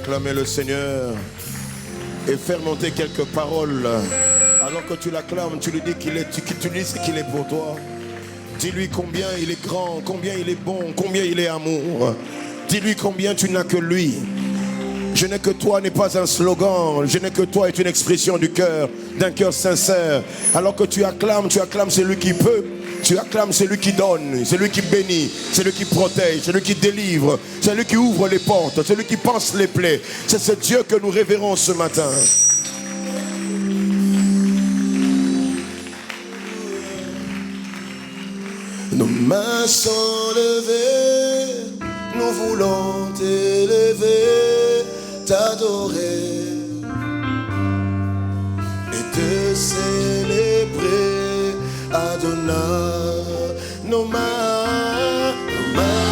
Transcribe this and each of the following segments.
acclamer le Seigneur et faire monter quelques paroles. Alors que tu l'acclames, tu lui dis qu'il est, tu lui dis ce qu'il est pour toi. Dis-lui combien il est grand, combien il est bon, combien il est amour. Dis-lui combien tu n'as que lui. Je n'ai que toi n'est pas un slogan. Je n'ai que toi est une expression du cœur, d'un cœur sincère. Alors que tu acclames celui qui peut. Tu acclames celui qui donne, celui qui bénit, celui qui protège, celui qui délivre, celui qui ouvre les portes, celui qui panse les plaies. C'est ce Dieu que nous révérons ce matin. Nos mains sont levées, nous voulons t'élever, t'adorer et te célébrer, Adonai. Nos mains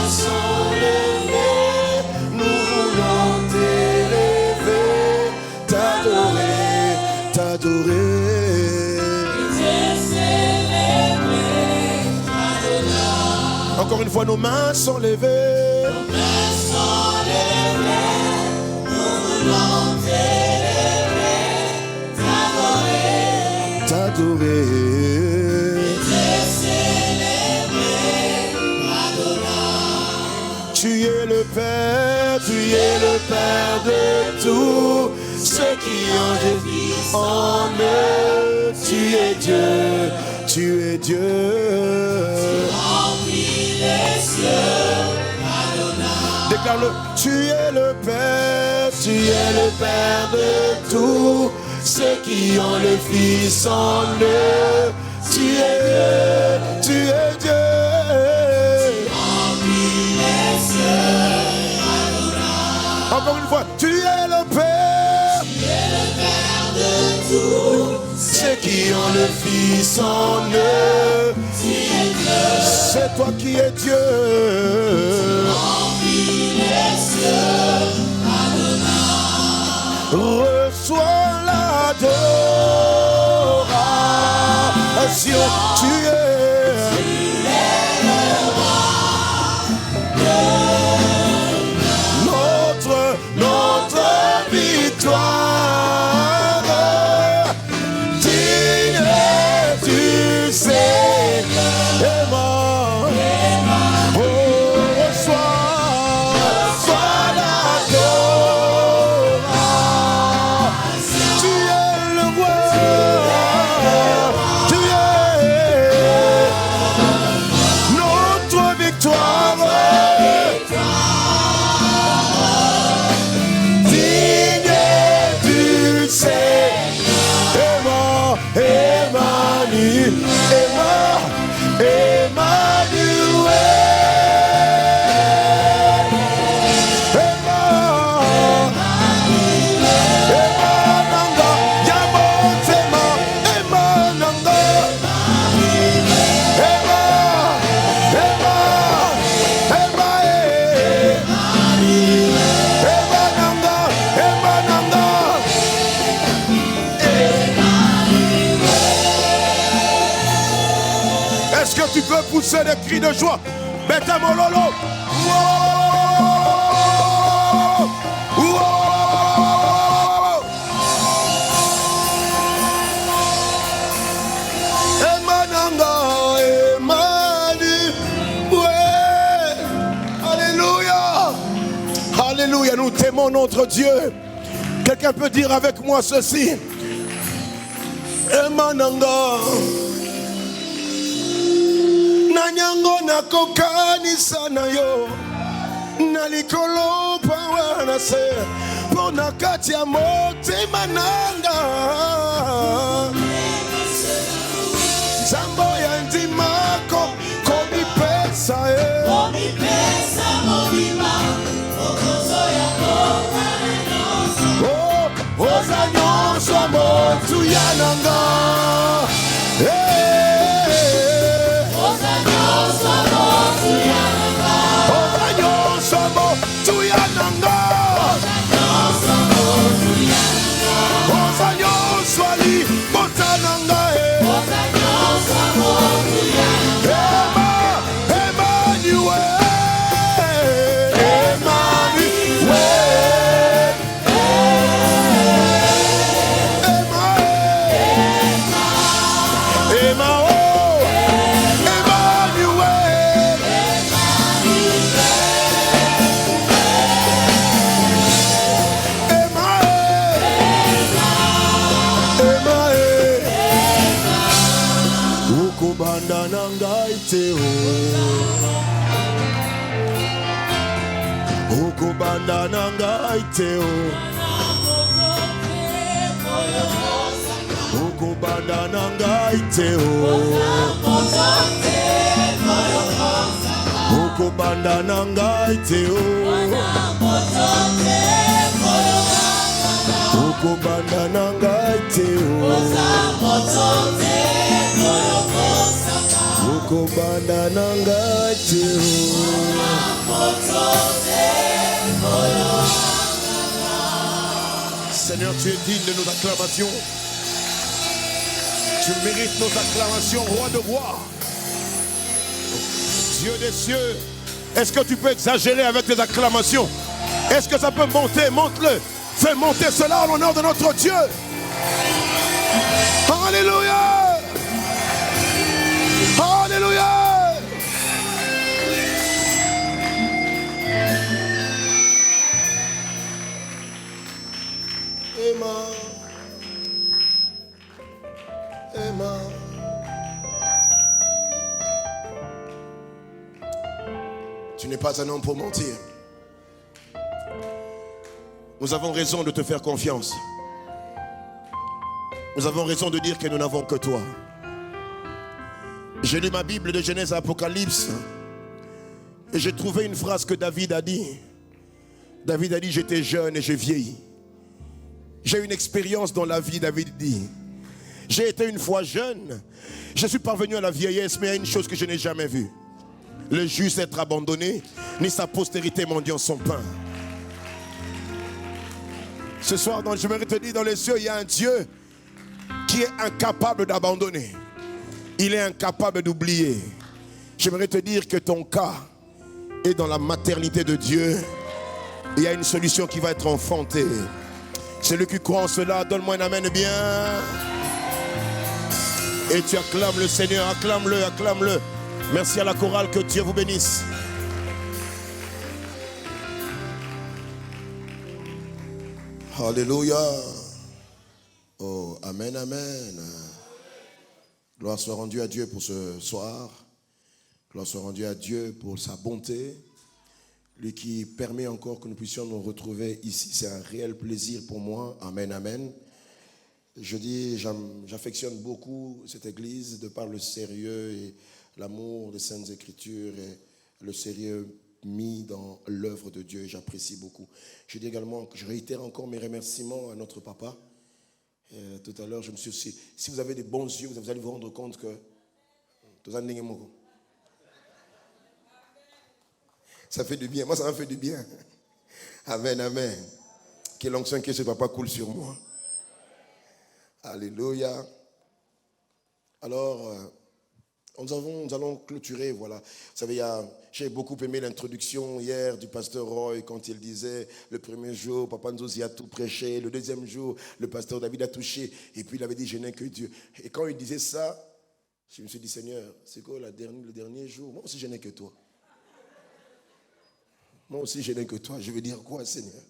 sont levées, nous voulons t'élever, t'adorer, et te célébrer, Adonai. Encore une fois, nos mains sont levées. Nos mains sont levées, nous voulons t'élever, t'adorer. Tu es le Père, tu es le Père de tous ceux qui ont vie en eux. Tu es Dieu, tu es Dieu. Tu remplis les cieux, Adonai. Déclare-le. Tu es le Père, tu es le Père de tous ceux qui ont le Fils en eux. Tu es Dieu, tu es Dieu. Encore une fois, tu es le Père. Tu es le Père de tous ceux qui ont le Fils en eux. Tu es Dieu. C'est toi qui es Dieu. Tu remplis les cieux, Adonai. Reçois l'adoration. Tu es le roi. Notre victoire, digne du Seigneur. Oh, reçois l'adoration. Tu es le roi, tu es notre victoire. Est-ce que tu peux pousser des cris de joie? Beta mololo. Emananga, Emani. Ouais. Alléluia. Alléluia. Nous t'aimons notre Dieu. Quelqu'un peut dire avec moi ceci? Emananga. Nanyango nakokanisa na yo nalikolo pawana se pona kati ya motema nanga zambo ya ndimako komipesa mobima okozo ya oza nyonso motu ya nanga. Okobanda nanga iteo. Okobanda nanga iteo. Okobanda nanga iteo. Okobanda nanga iteo. Okobanda nanga iteo. Seigneur, tu es digne de nos acclamations. Tu mérites nos acclamations, roi de roi. Dieu des cieux, est-ce que tu peux exagérer avec tes acclamations? Est-ce que ça peut monter? Monte-le. Fais monter cela en l'honneur de notre Dieu. Alléluia. Alléluia. Emma. Emma. Tu n'es pas un homme pour mentir. Nous avons raison de te faire confiance. Nous avons raison de dire que nous n'avons que toi. J'ai lu ma Bible de Genèse à Apocalypse et j'ai trouvé une phrase que David a dit. David a dit, j'étais jeune et j'ai vieilli. J'ai une expérience dans la vie, David dit. J'ai été une fois jeune, je suis parvenu à la vieillesse, mais il y a une chose que je n'ai jamais vue. Le juste être abandonné, ni sa postérité mendiant son pain. Ce soir, j'aimerais te dire, dans les cieux, il y a un Dieu qui est incapable d'abandonner. Il est incapable d'oublier. J'aimerais te dire que ton cas est dans la maternité de Dieu. Il y a une solution qui va être enfantée. Celui qui croit en cela, donne-moi un amen bien. Et tu acclames le Seigneur, acclame-le, acclame-le. Merci à la chorale, que Dieu vous bénisse. Alléluia. Oh, amen, amen. Gloire soit rendue à Dieu pour ce soir. Gloire soit rendue à Dieu pour sa bonté. Lui qui permet encore que nous puissions nous retrouver ici. C'est un réel plaisir pour moi. Amen, amen. Je dis, j'affectionne beaucoup cette église de par le sérieux et l'amour des Saintes Écritures et le sérieux mis dans l'œuvre de Dieu. J'apprécie beaucoup. Je dis également que je réitère encore mes remerciements à notre papa. Tout à l'heure, je me suis aussi... Si vous avez des bons yeux, vous allez vous rendre compte que... Ça fait du bien. Moi, ça m'a fait du bien. Amen, amen. Que l'onction que ce papa coule sur moi. Alléluia. Alors, nous allons clôturer, voilà. Vous savez, j'ai beaucoup aimé l'introduction hier du pasteur Roy quand il disait le premier jour, Papa Nzozi a tout prêché, le deuxième jour, le pasteur David a touché, et puis il avait dit, je n'ai que Dieu. Et quand il disait ça, je me suis dit, Seigneur, c'est quoi le dernier jour? Moi aussi, je n'ai que toi. Moi aussi, je n'ai que toi. Je veux dire quoi, Seigneur?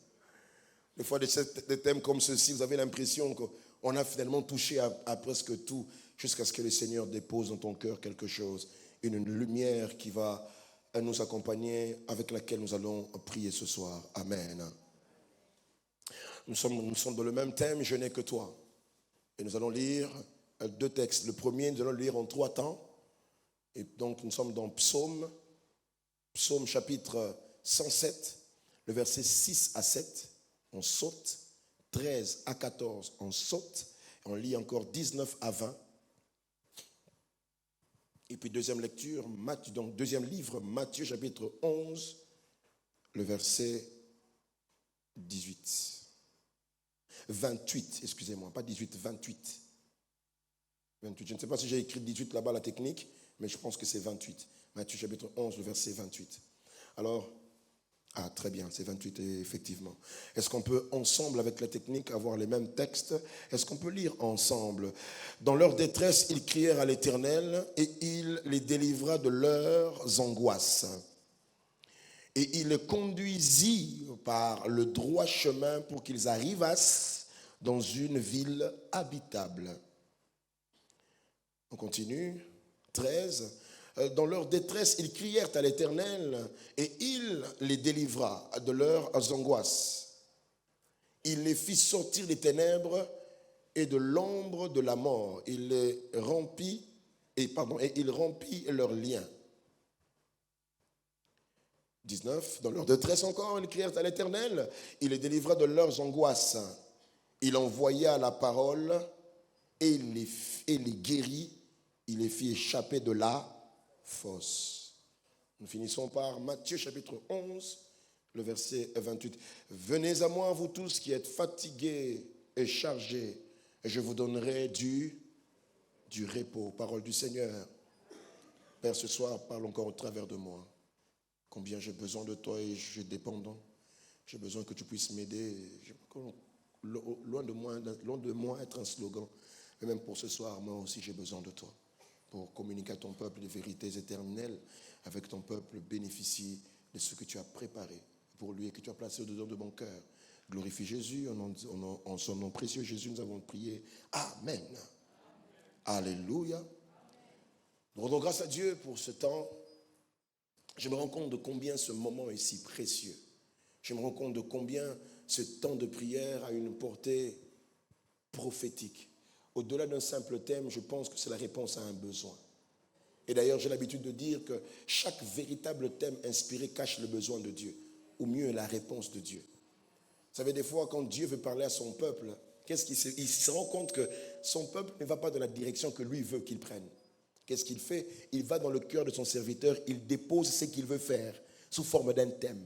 Des fois, des thèmes comme ceci, vous avez l'impression qu'on a finalement touché à presque tout, jusqu'à ce que le Seigneur dépose dans ton cœur quelque chose, une lumière qui va nous accompagner, avec laquelle nous allons prier ce soir. Amen. Nous sommes dans le même thème, je n'ai que toi. Et nous allons lire deux textes. Le premier, nous allons le lire en 3 temps. Et donc, nous sommes dans Psaume chapitre 107, le verset 6 à 7, on saute. 13 à 14, on saute. On lit encore 19 à 20. Et puis deuxième lecture, Matthieu, donc deuxième livre, Matthieu chapitre 11, le verset 28, excusez-moi, pas 18, 28. 28. Je ne sais pas si j'ai écrit 18 là-bas, la technique, mais je pense que c'est 28. Matthieu chapitre 11, le verset 28. Alors, très bien, c'est 28 effectivement. Est-ce qu'on peut ensemble avec la technique avoir les mêmes textes? Est-ce qu'on peut lire ensemble? Dans leur détresse, ils crièrent à l'Éternel et il les délivra de leurs angoisses. Et il les conduisit par le droit chemin pour qu'ils arrivassent dans une ville habitable. On continue. 13. Dans leur détresse, ils crièrent à l'Éternel et il les délivra de leurs angoisses. Il les fit sortir des ténèbres et de l'ombre de la mort. Il les rompit, et il rompit leurs liens. 19. Dans leur détresse encore, ils crièrent à l'Éternel. Il les délivra de leurs angoisses. Il envoya la parole et il les guérit. Il les fit échapper de la fosse. Nous finissons par Matthieu chapitre 11, le verset 28. Venez à moi, vous tous qui êtes fatigués et chargés, et je vous donnerai du repos. Parole du Seigneur. Père, ce soir, parle encore au travers de moi. Combien j'ai besoin de toi et je suis dépendant. J'ai besoin que tu puisses m'aider. Loin de moi être un slogan. Mais même pour ce soir, moi aussi j'ai besoin de toi. Pour communiquer à ton peuple des vérités éternelles. Avec ton peuple, bénéficier de ce que tu as préparé pour lui et que tu as placé au-dedans de mon cœur. Glorifie Jésus. En son nom précieux, Jésus, nous avons prié. Amen. Alléluia. Nous rendons grâce à Dieu pour ce temps. Je me rends compte de combien ce moment est si précieux. Je me rends compte de combien ce temps de prière a une portée prophétique. Au-delà d'un simple thème, je pense que c'est la réponse à un besoin. Et d'ailleurs, j'ai l'habitude de dire que chaque véritable thème inspiré cache le besoin de Dieu, ou mieux la réponse de Dieu. Vous savez, des fois, quand Dieu veut parler à son peuple, il se rend compte que son peuple ne va pas dans la direction que lui veut qu'il prenne. Qu'est-ce qu'il fait? Il va dans le cœur de son serviteur, il dépose ce qu'il veut faire sous forme d'un thème.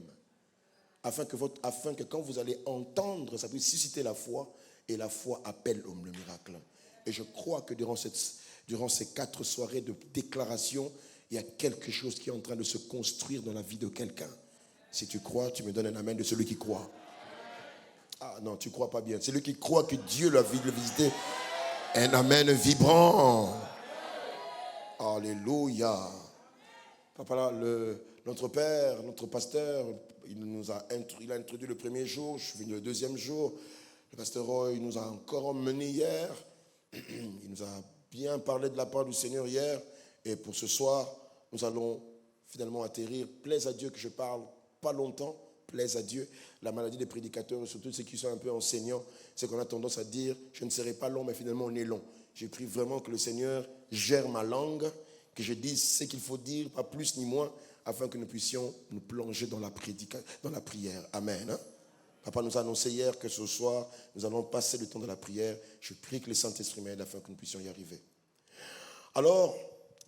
Afin que quand vous allez entendre, ça puisse susciter la foi, et la foi appelle le miracle. Et je crois que durant ces 4 soirées de déclaration, il y a quelque chose qui est en train de se construire dans la vie de quelqu'un. Si tu crois, tu me donnes un amen de celui qui croit. Ah non, tu ne crois pas bien. Celui qui croit que Dieu l'a visité, un amen vibrant. Alléluia. Papa, là, notre père, notre pasteur, il a introduit le premier jour, je suis venu le deuxième jour. Le pasteur Roy nous a encore emmenés hier. Il nous a bien parlé de la part du Seigneur hier. Et pour ce soir, nous allons finalement atterrir. Plaise à Dieu que je parle pas longtemps. Plaise à Dieu. La maladie des prédicateurs, surtout ceux qui sont un peu enseignants, c'est qu'on a tendance à dire, je ne serai pas long, mais finalement on est long. J'ai pris vraiment que le Seigneur gère ma langue, que je dise ce qu'il faut dire, pas plus ni moins, afin que nous puissions nous plonger dans la prière. Amen. Hein? Papa nous a annoncé hier que ce soir, nous allons passer le temps de la prière. Je prie que le Saint-Esprit m'aide afin que nous puissions y arriver. Alors,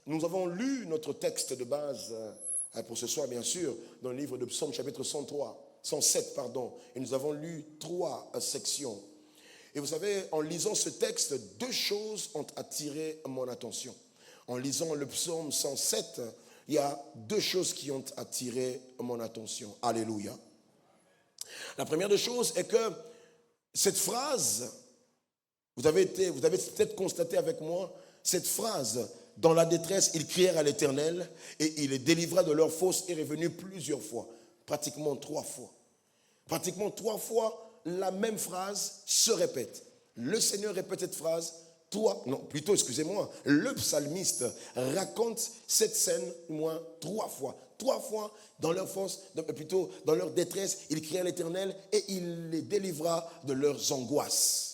nous avons lu notre texte de base pour ce soir, bien sûr, dans le livre de Psaume, chapitre 107, et nous avons lu 3 sections. Et vous savez, en lisant ce texte, 2 choses ont attiré mon attention. En lisant le Psaume 107, il y a 2 choses qui ont attiré mon attention. Alléluia. La première des choses est que cette phrase, vous avez peut-être constaté avec moi, cette phrase, dans la détresse, ils crièrent à l'Éternel et il les délivra de leur fosse est revenu plusieurs fois, pratiquement 3 fois. Pratiquement 3 fois, la même phrase se répète. Le Seigneur répète cette phrase, le psalmiste raconte cette scène au moins 3 fois. 3 fois dans leur fosse, dans leur détresse, ils crièrent à l'Éternel et il les délivra de leurs angoisses.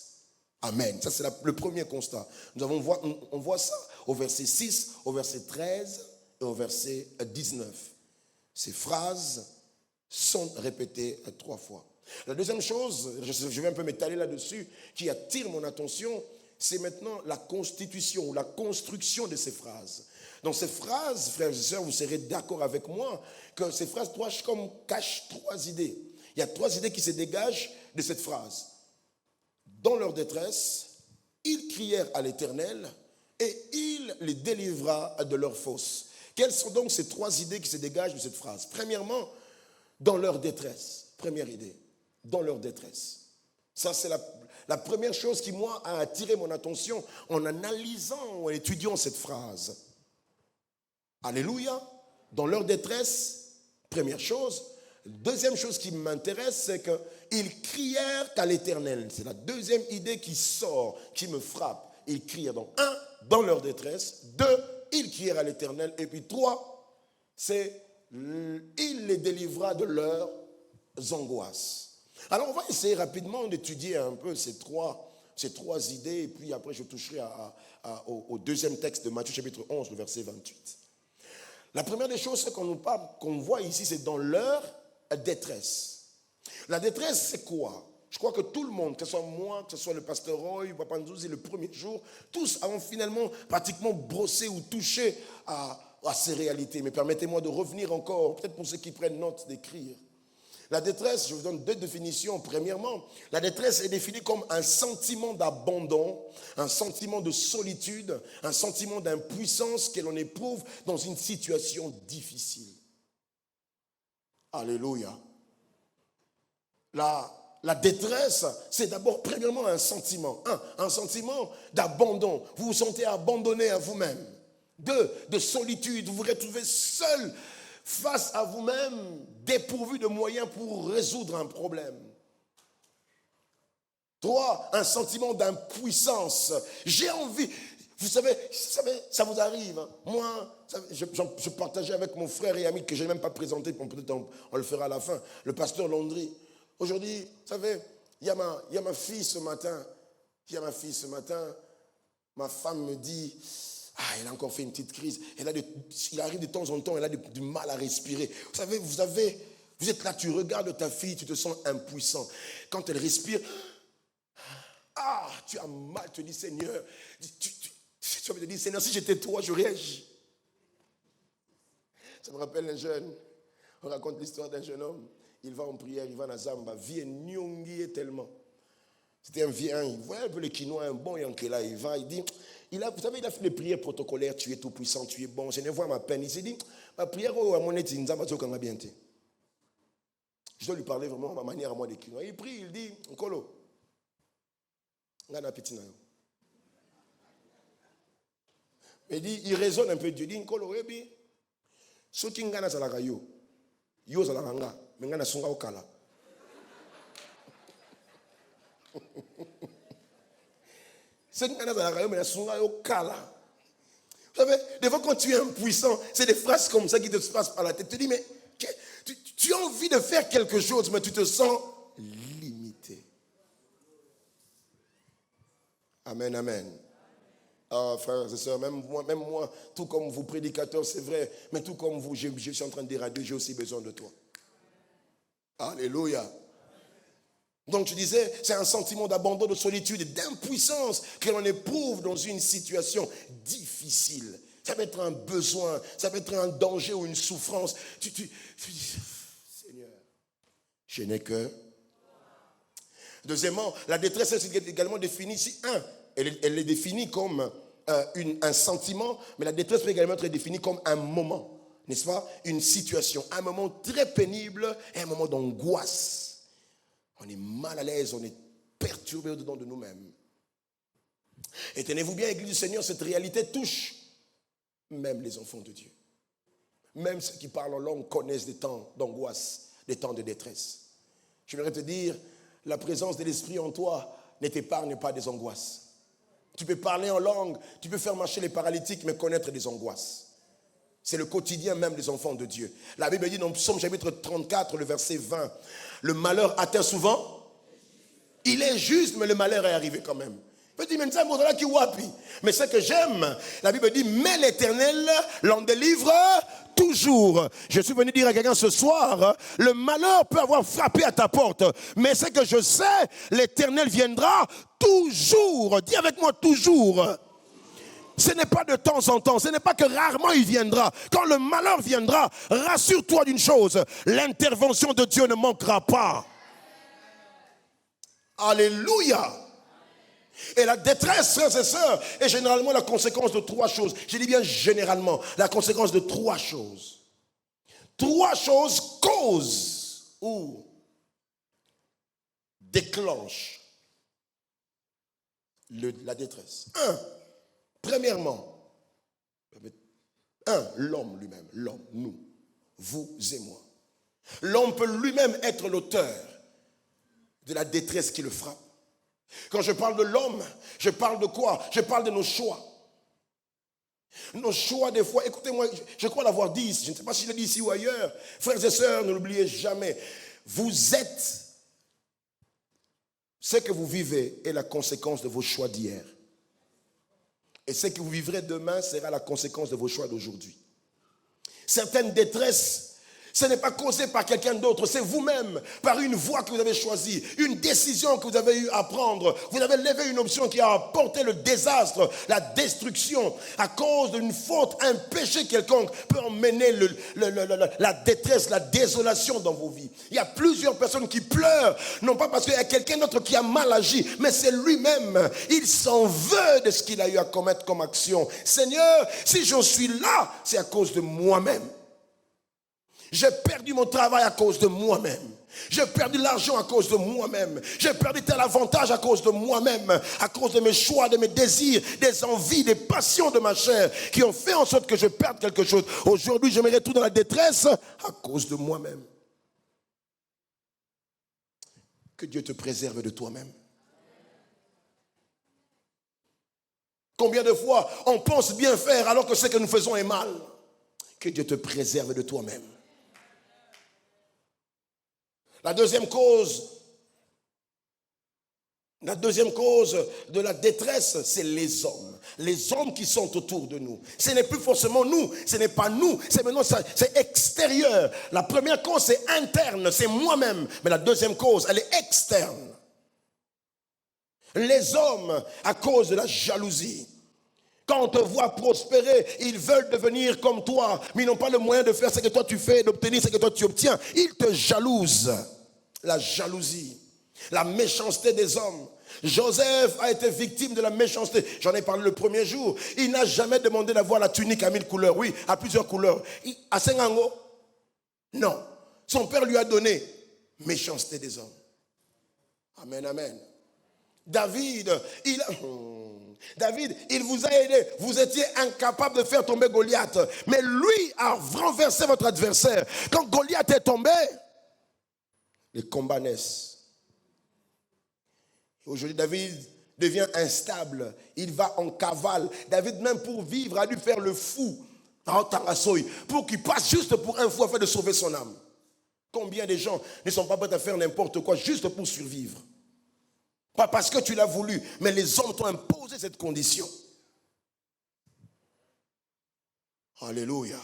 Amen. Ça, c'est le premier constat. On voit ça au verset 6, au verset 13 et au verset 19. Ces phrases sont répétées 3 fois. La deuxième chose, je vais un peu m'étaler là-dessus, qui attire mon attention, c'est maintenant la constitution ou la construction de ces phrases. Dans ces phrases, frères et sœurs, vous serez d'accord avec moi que ces phrases cachent 3 idées. Il y a 3 idées qui se dégagent de cette phrase. Dans leur détresse, ils crièrent à l'Éternel et il les délivra de leur fosse. Quelles sont donc ces 3 idées qui se dégagent de cette phrase? Premièrement, dans leur détresse. Première idée, dans leur détresse. Ça, c'est la première chose qui, moi, a attiré mon attention en analysant, en étudiant cette phrase. Alléluia. Dans leur détresse, première chose. Deuxième chose qui m'intéresse, c'est qu'ils crièrent à l'Éternel. C'est la deuxième idée qui sort, qui me frappe. Ils crièrent donc, 1, dans leur détresse. 2, ils crièrent à l'Éternel. Et puis 3, c'est il les délivra de leurs angoisses. Alors on va essayer rapidement d'étudier un peu ces trois idées, et puis après je toucherai au deuxième texte de Matthieu chapitre 11, le verset 28. La première des choses qu'on voit ici, c'est dans leur détresse. La détresse, c'est quoi? Je crois que tout le monde, que ce soit moi, que ce soit le pasteur Roy, Papa Ndouzi, le premier jour, tous avons finalement pratiquement brossé ou touché à ces réalités. Mais permettez-moi de revenir encore, peut-être pour ceux qui prennent note d'écrire. La détresse, je vous donne 2 définitions. Premièrement, la détresse est définie comme un sentiment d'abandon, un sentiment de solitude, un sentiment d'impuissance que l'on éprouve dans une situation difficile. Alléluia. La détresse, c'est d'abord premièrement un sentiment. Un sentiment d'abandon. Vous vous sentez abandonné à vous-même. 2, de solitude. Vous vous retrouvez seul face à vous-même, dépourvu de moyens pour résoudre un problème. 3, un sentiment d'impuissance. J'ai envie, vous savez, ça vous arrive. Hein. Moi, je partageais avec mon frère et ami que je n'ai même pas présenté, peut-être on le fera à la fin, le pasteur Landry. Aujourd'hui, vous savez, il y a ma fille ce matin. Ma femme me dit, elle a encore fait une petite crise. Il arrive de temps en temps, elle a du mal à respirer. Vous savez, vous êtes là, tu regardes ta fille, tu te sens impuissant. Quand elle respire, tu as mal, tu te dis, Seigneur, tu vas te dire, Seigneur, si j'étais toi, je réagis. Ça me rappelle un jeune, on raconte l'histoire d'un jeune homme. Il va en prière, il va dans Zamba, vie nyongi tellement. C'était un vieux, il voyait un peu le quinoa, un bon yankela, il va, il dit, vous savez, il a fait les prières protocolaires, tu es tout puissant, tu es bon, je ne vois ma peine. Il s'est dit, ma prière, à mon état, je dois lui parler vraiment à ma manière, à moi, des quinoa. Il prie, il dit, Nkolo, il raisonne un peu, Dieu dit, Nkolo, ce qui ngana salaka yo salaka nga. Mais ngana sunga okala. C'est ngana salaka yo mais sunga okala. Vous savez, des fois quand tu es impuissant, c'est des phrases comme ça qui te passent par la tête. Tu te dis mais tu as envie de faire quelque chose mais tu te sens limité. Amen, amen. Frères et sœurs, même moi, tout comme vous prédicateurs, c'est vrai, mais tout comme vous, je suis en train de dire à Dieu, j'ai aussi besoin de toi. Alléluia. Donc je disais, c'est un sentiment d'abandon, de solitude et d'impuissance que l'on éprouve dans une situation difficile. Ça peut être un besoin, ça peut être un danger ou une souffrance. Tu dis, Seigneur, je n'ai que... Deuxièmement, la détresse est également définie ici. Elle est définie comme un sentiment, mais la détresse peut également être définie comme un moment. N'est-ce pas? Une situation, un moment très pénible et un moment d'angoisse. On est mal à l'aise, on est perturbé au-dedans de nous-mêmes. Et tenez-vous bien, Église du Seigneur, cette réalité touche même les enfants de Dieu. Même ceux qui parlent en langue connaissent des temps d'angoisse, des temps de détresse. Je voudrais te dire, la présence de l'Esprit en toi ne t'épargne pas des angoisses. Tu peux parler en langue, tu peux faire marcher les paralytiques, mais connaître des angoisses. C'est le quotidien même des enfants de Dieu. La Bible dit dans Psaume chapitre 34, le verset 20, le malheur atteint souvent. Il est juste, mais le malheur est arrivé quand même. Mais ce que j'aime, la Bible dit, mais l'Éternel l'en délivre toujours. Je suis venu dire à quelqu'un ce soir, le malheur peut avoir frappé à ta porte, mais ce que je sais, l'Éternel viendra toujours. Dis avec moi, toujours. Ce n'est pas de temps en temps, ce n'est pas que rarement il viendra. Quand le malheur viendra, rassure-toi d'une chose, l'intervention de Dieu ne manquera pas. Alléluia. Et la détresse, frères et sœurs, est généralement la conséquence de 3 choses. Je dis bien généralement, la conséquence de 3 choses. 3 choses causent ou déclenchent la détresse. Premièrement, l'homme lui-même, l'homme, nous, vous et moi. L'homme peut lui-même être l'auteur de la détresse qui le frappe. Quand je parle de l'homme, je parle de quoi? Je parle de nos choix. Nos choix, des fois, écoutez-moi, je crois l'avoir dit, je ne sais pas si je l'ai dit ici ou ailleurs. Frères et sœurs, ne l'oubliez jamais. Vous êtes, ce que vous vivez est la conséquence de vos choix d'hier. Et ce que vous vivrez demain sera la conséquence de vos choix d'aujourd'hui. Certaines détresses, ce n'est pas causé par quelqu'un d'autre, c'est vous-même, par une voie que vous avez choisie, une décision que vous avez eu à prendre. Vous avez levé une option qui a apporté le désastre, la destruction. À cause d'une faute, un péché quelconque peut emmener la détresse, la désolation dans vos vies. Il y a plusieurs personnes qui pleurent, non pas parce qu'il y a quelqu'un d'autre qui a mal agi, mais c'est lui-même. Il s'en veut de ce qu'il a eu à commettre comme action. Seigneur, si j'en suis là, c'est à cause de moi-même. J'ai perdu mon travail à cause de moi-même. J'ai perdu l'argent à cause de moi-même. J'ai perdu tel avantage à cause de moi-même. À cause de mes choix, de mes désirs, des envies, des passions de ma chair qui ont fait en sorte que je perde quelque chose. Aujourd'hui, je me retrouve dans la détresse à cause de moi-même. Que Dieu te préserve de toi-même. Combien de fois on pense bien faire alors que ce que nous faisons est mal. Que Dieu te préserve de toi-même. La deuxième cause de la détresse, c'est les hommes. Les hommes qui sont autour de nous. Ce n'est plus forcément nous, ce n'est pas nous, c'est maintenant c'est extérieur. La première cause, c'est interne, c'est moi-même. Mais la deuxième cause, elle est externe. Les hommes, à cause de la jalousie. Quand on te voit prospérer, ils veulent devenir comme toi, mais ils n'ont pas le moyen de faire ce que toi tu fais, d'obtenir ce que toi tu obtiens. Ils te jalousent. La jalousie, la méchanceté des hommes. Joseph a été victime de la méchanceté. J'en ai parlé le premier jour. Il n'a jamais demandé d'avoir la tunique à 1000 couleurs. Oui, à plusieurs couleurs. À Sengango? Non. Son père lui a donné méchanceté des hommes. Amen, amen. David, il vous a aidé. Vous étiez incapable de faire tomber Goliath. Mais lui a renversé votre adversaire. Quand Goliath est tombé, les combats naissent. Aujourd'hui, David devient instable. Il va en cavale. David, même pour vivre, a dû faire le fou pour qu'il passe juste pour un fou afin de sauver son âme. Combien de gens ne sont pas prêts à faire n'importe quoi juste pour survivre? Pas parce que tu l'as voulu, mais les hommes t'ont imposé cette condition. Alléluia.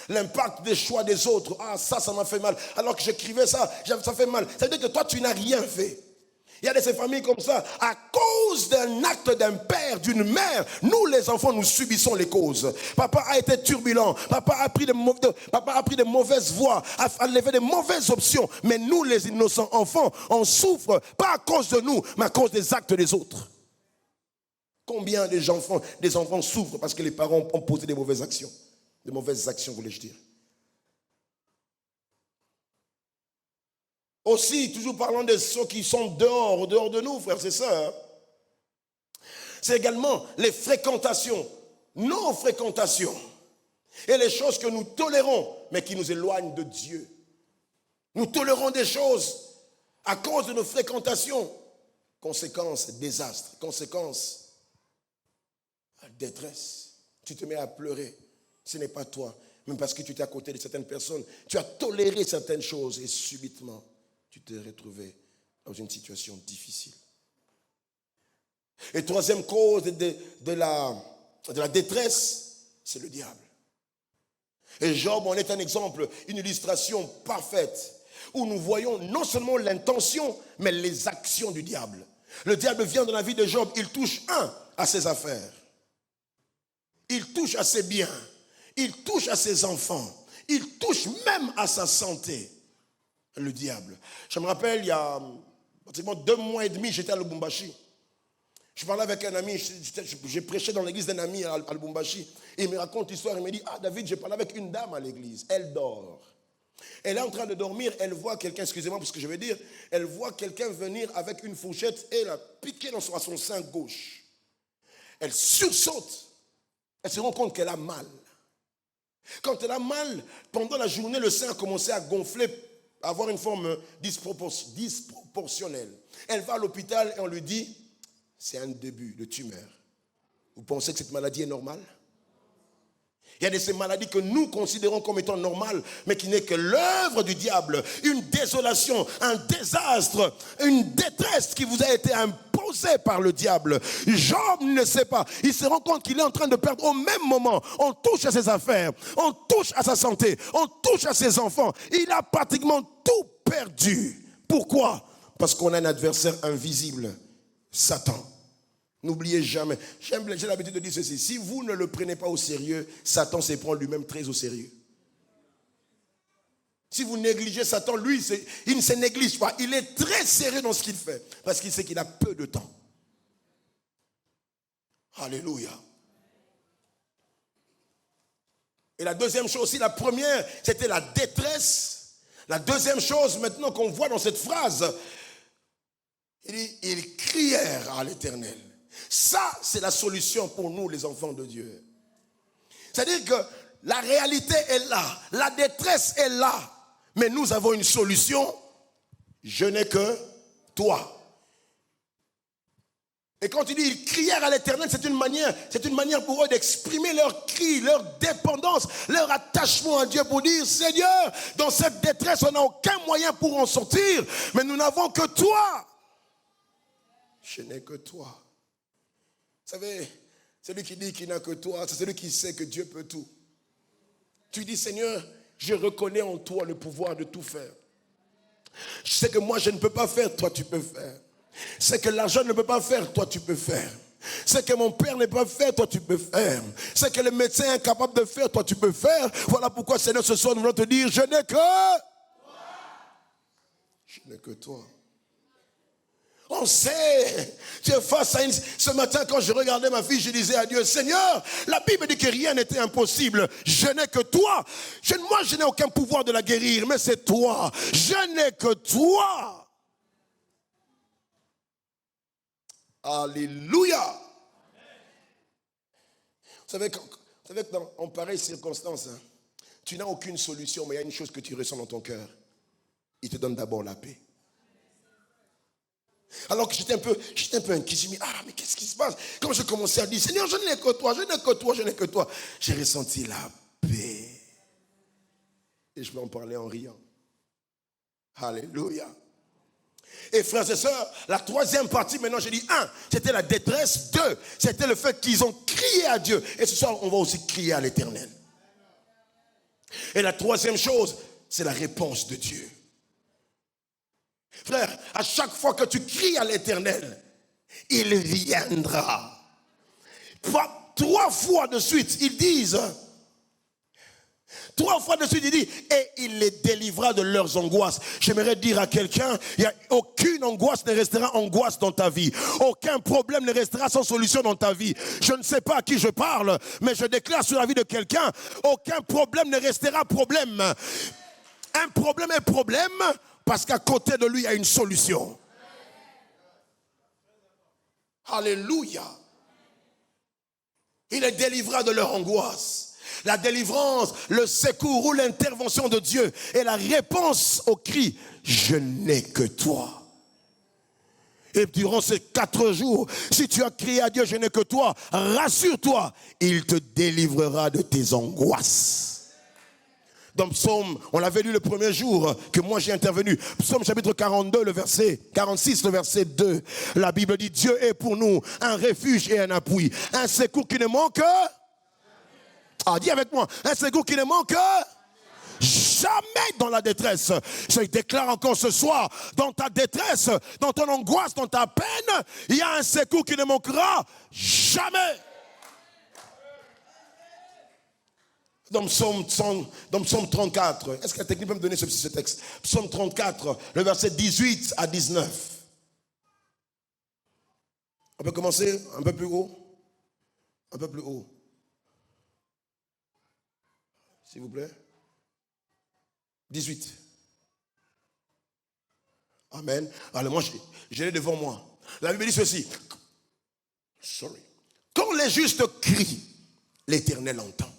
L'impact des choix des autres. Ah, ça m'a fait mal. Alors que j'écrivais ça, ça fait mal. Ça veut dire que toi, tu n'as rien fait. Il y a de ces familles comme ça. À cause d'un acte d'un père, d'une mère, nous les enfants, nous subissons les causes. Papa a été turbulent. Papa a pris de mauvaises voies, a levé de mauvaises options. Mais nous, les innocents enfants, on souffre, pas à cause de nous, mais à cause des actes des autres. Combien des enfants souffrent parce que les parents ont posé des mauvaises actions. De mauvaises actions, voulais-je dire. Aussi, toujours parlant de ceux qui sont dehors de nous, frères et sœurs. C'est également les fréquentations, nos fréquentations. Et les choses que nous tolérons, mais qui nous éloignent de Dieu. Nous tolérons des choses à cause de nos fréquentations. Conséquence, désastre. Conséquence, détresse. Tu te mets à pleurer. Ce n'est pas toi, même parce que tu étais à côté de certaines personnes. Tu as toléré certaines choses et subitement, tu t'es retrouvé dans une situation difficile. Et troisième cause de la détresse, c'est le diable. Et Job en est un exemple, une illustration parfaite, où nous voyons non seulement l'intention, mais les actions du diable. Le diable vient dans la vie de Job, il touche à ses affaires. Il touche à ses biens. Il touche à ses enfants. Il touche même à sa santé. Le diable. Je me rappelle, il y a pratiquement 2 mois et demi, j'étais à Lubumbashi. Je parlais avec un ami, j'ai prêché dans l'église d'un ami à Lubumbashi. Et il me raconte l'histoire, il me dit, David, j'ai parlé avec une dame à l'église. Elle dort. Elle est en train de dormir, elle voit quelqu'un, excusez-moi pour ce que je vais dire, elle voit quelqu'un venir avec une fourchette et la piquer à son sein gauche. Elle sursaute. Elle se rend compte qu'elle a mal. Quand elle a mal, pendant la journée, le sein a commencé à gonfler, à avoir une forme disproportionnelle. Elle va à l'hôpital et on lui dit, c'est un début de tumeur. Vous pensez que cette maladie est normale? Il y a de ces maladies que nous considérons comme étant normales, mais qui n'est que l'œuvre du diable. Une désolation, un désastre, une détresse qui vous a été imposée par le diable. Job ne sait pas. Il se rend compte qu'il est en train de perdre au même moment. On touche à ses affaires, on touche à sa santé, on touche à ses enfants. Il a pratiquement tout perdu. Pourquoi? Parce qu'on a un adversaire invisible, Satan. N'oubliez jamais, j'ai l'habitude de dire ceci, si vous ne le prenez pas au sérieux, Satan se prend lui-même très au sérieux. Si vous négligez Satan, lui, il ne se néglige pas, il est très sérieux dans ce qu'il fait, parce qu'il sait qu'il a peu de temps. Alléluia. Et la deuxième chose, si la première, c'était la détresse, la deuxième chose maintenant qu'on voit dans cette phrase, il dit, ils crièrent à l'Éternel. Ça, c'est la solution pour nous, les enfants de Dieu. C'est-à-dire que la réalité est là, la détresse est là, mais nous avons une solution. Je n'ai que toi. Et quand il dit ils crièrent à l'Éternel, c'est une manière pour eux d'exprimer leur cri, leur dépendance, leur attachement à Dieu pour dire, Seigneur, dans cette détresse, on n'a aucun moyen pour en sortir, mais nous n'avons que toi. Je n'ai que toi. Vous savez, celui qui dit qu'il n'a que toi, c'est celui qui sait que Dieu peut tout. Tu dis, Seigneur, je reconnais en toi le pouvoir de tout faire. Je sais que moi, je ne peux pas faire, toi, tu peux faire. C'est que l'argent ne peut pas faire, toi, tu peux faire. C'est que mon père ne peut pas faire, toi, tu peux faire. C'est que le médecin est incapable de faire, toi, tu peux faire. Voilà pourquoi, Seigneur, ce soir, nous voulons te dire, je n'ai que toi. Je n'ai que toi. On sait, ce matin quand je regardais ma fille, je disais à Dieu, Seigneur, la Bible dit que rien n'était impossible. Je n'ai que toi. Moi, je n'ai aucun pouvoir de la guérir, mais c'est toi. Je n'ai que toi. Alléluia. Vous savez que en pareille circonstance, tu n'as aucune solution, mais il y a une chose que tu ressens dans ton cœur. Il te donne d'abord la paix. Alors que j'étais un peu inquiet, je me dis, mais qu'est-ce qui se passe? Quand je commençais à dire, Seigneur, je n'ai que toi, je n'ai que toi, je n'ai que toi, j'ai ressenti la paix. Et je vais en parler en riant. Alléluia. Et frères et sœurs, la troisième partie, maintenant j'ai dit, 1, c'était la détresse, 2, c'était le fait qu'ils ont crié à Dieu. Et ce soir, on va aussi crier à l'Éternel. Et la troisième chose, c'est la réponse de Dieu. Frère, à chaque fois que tu cries à l'Éternel, il viendra. 3 fois de suite, ils disent, 3 fois de suite, il dit, et il les délivra de leurs angoisses. J'aimerais dire à quelqu'un, il n'y a aucune angoisse ne restera angoisse dans ta vie. Aucun problème ne restera sans solution dans ta vie. Je ne sais pas à qui je parle, mais je déclare sur la vie de quelqu'un, aucun problème ne restera problème. Un problème est problème, parce qu'à côté de lui, il y a une solution. Alléluia. Il les délivra de leur angoisse. La délivrance, le secours ou l'intervention de Dieu est la réponse au cri « Je n'ai que toi ». Et durant ces 4 jours, si tu as crié à Dieu « Je n'ai que toi », rassure-toi, il te délivrera de tes angoisses. Dans Psaume, on l'avait lu le premier jour que moi j'ai intervenu. Psaume chapitre 42, le verset 46, le verset 2. La Bible dit, Dieu est pour nous un refuge et un appui. Un secours qui ne manque. Dis avec moi. Un secours qui ne manque jamais dans la détresse. Je déclare encore ce soir, dans ta détresse, dans ton angoisse, dans ta peine, il y a un secours qui ne manquera jamais. Dans Psaume 34, est-ce que la technique peut me donner ce texte? Psaume 34, le verset 18 à 19. On peut commencer un peu plus haut? Un peu plus haut. S'il vous plaît. 18. Amen. Alors moi, je l'ai devant moi. La Bible dit ceci. Quand les justes crient, l'Éternel entend.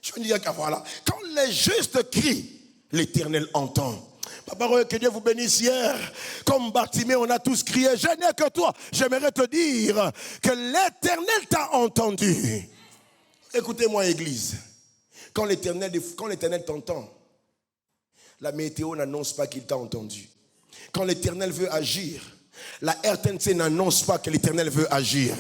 Je veux dire qu'à voilà, quand les justes crient, l'Éternel entend. Papa, que Dieu vous bénisse. Hier, comme Bartimée, on a tous crié, je n'ai que toi. J'aimerais te dire que l'Éternel t'a entendu. Écoutez-moi, Église. Quand l'Éternel t'entend, la météo n'annonce pas qu'il t'a entendu. Quand l'Éternel veut agir, la RTNC n'annonce pas que l'Éternel veut agir.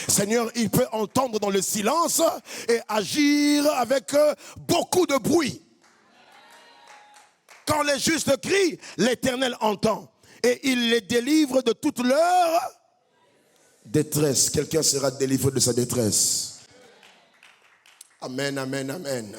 Seigneur, il peut entendre dans le silence et agir avec beaucoup de bruit. Quand les justes crient, l'Éternel entend. Et il les délivre de toute leur détresse. Quelqu'un sera délivré de sa détresse. Amen, amen, amen.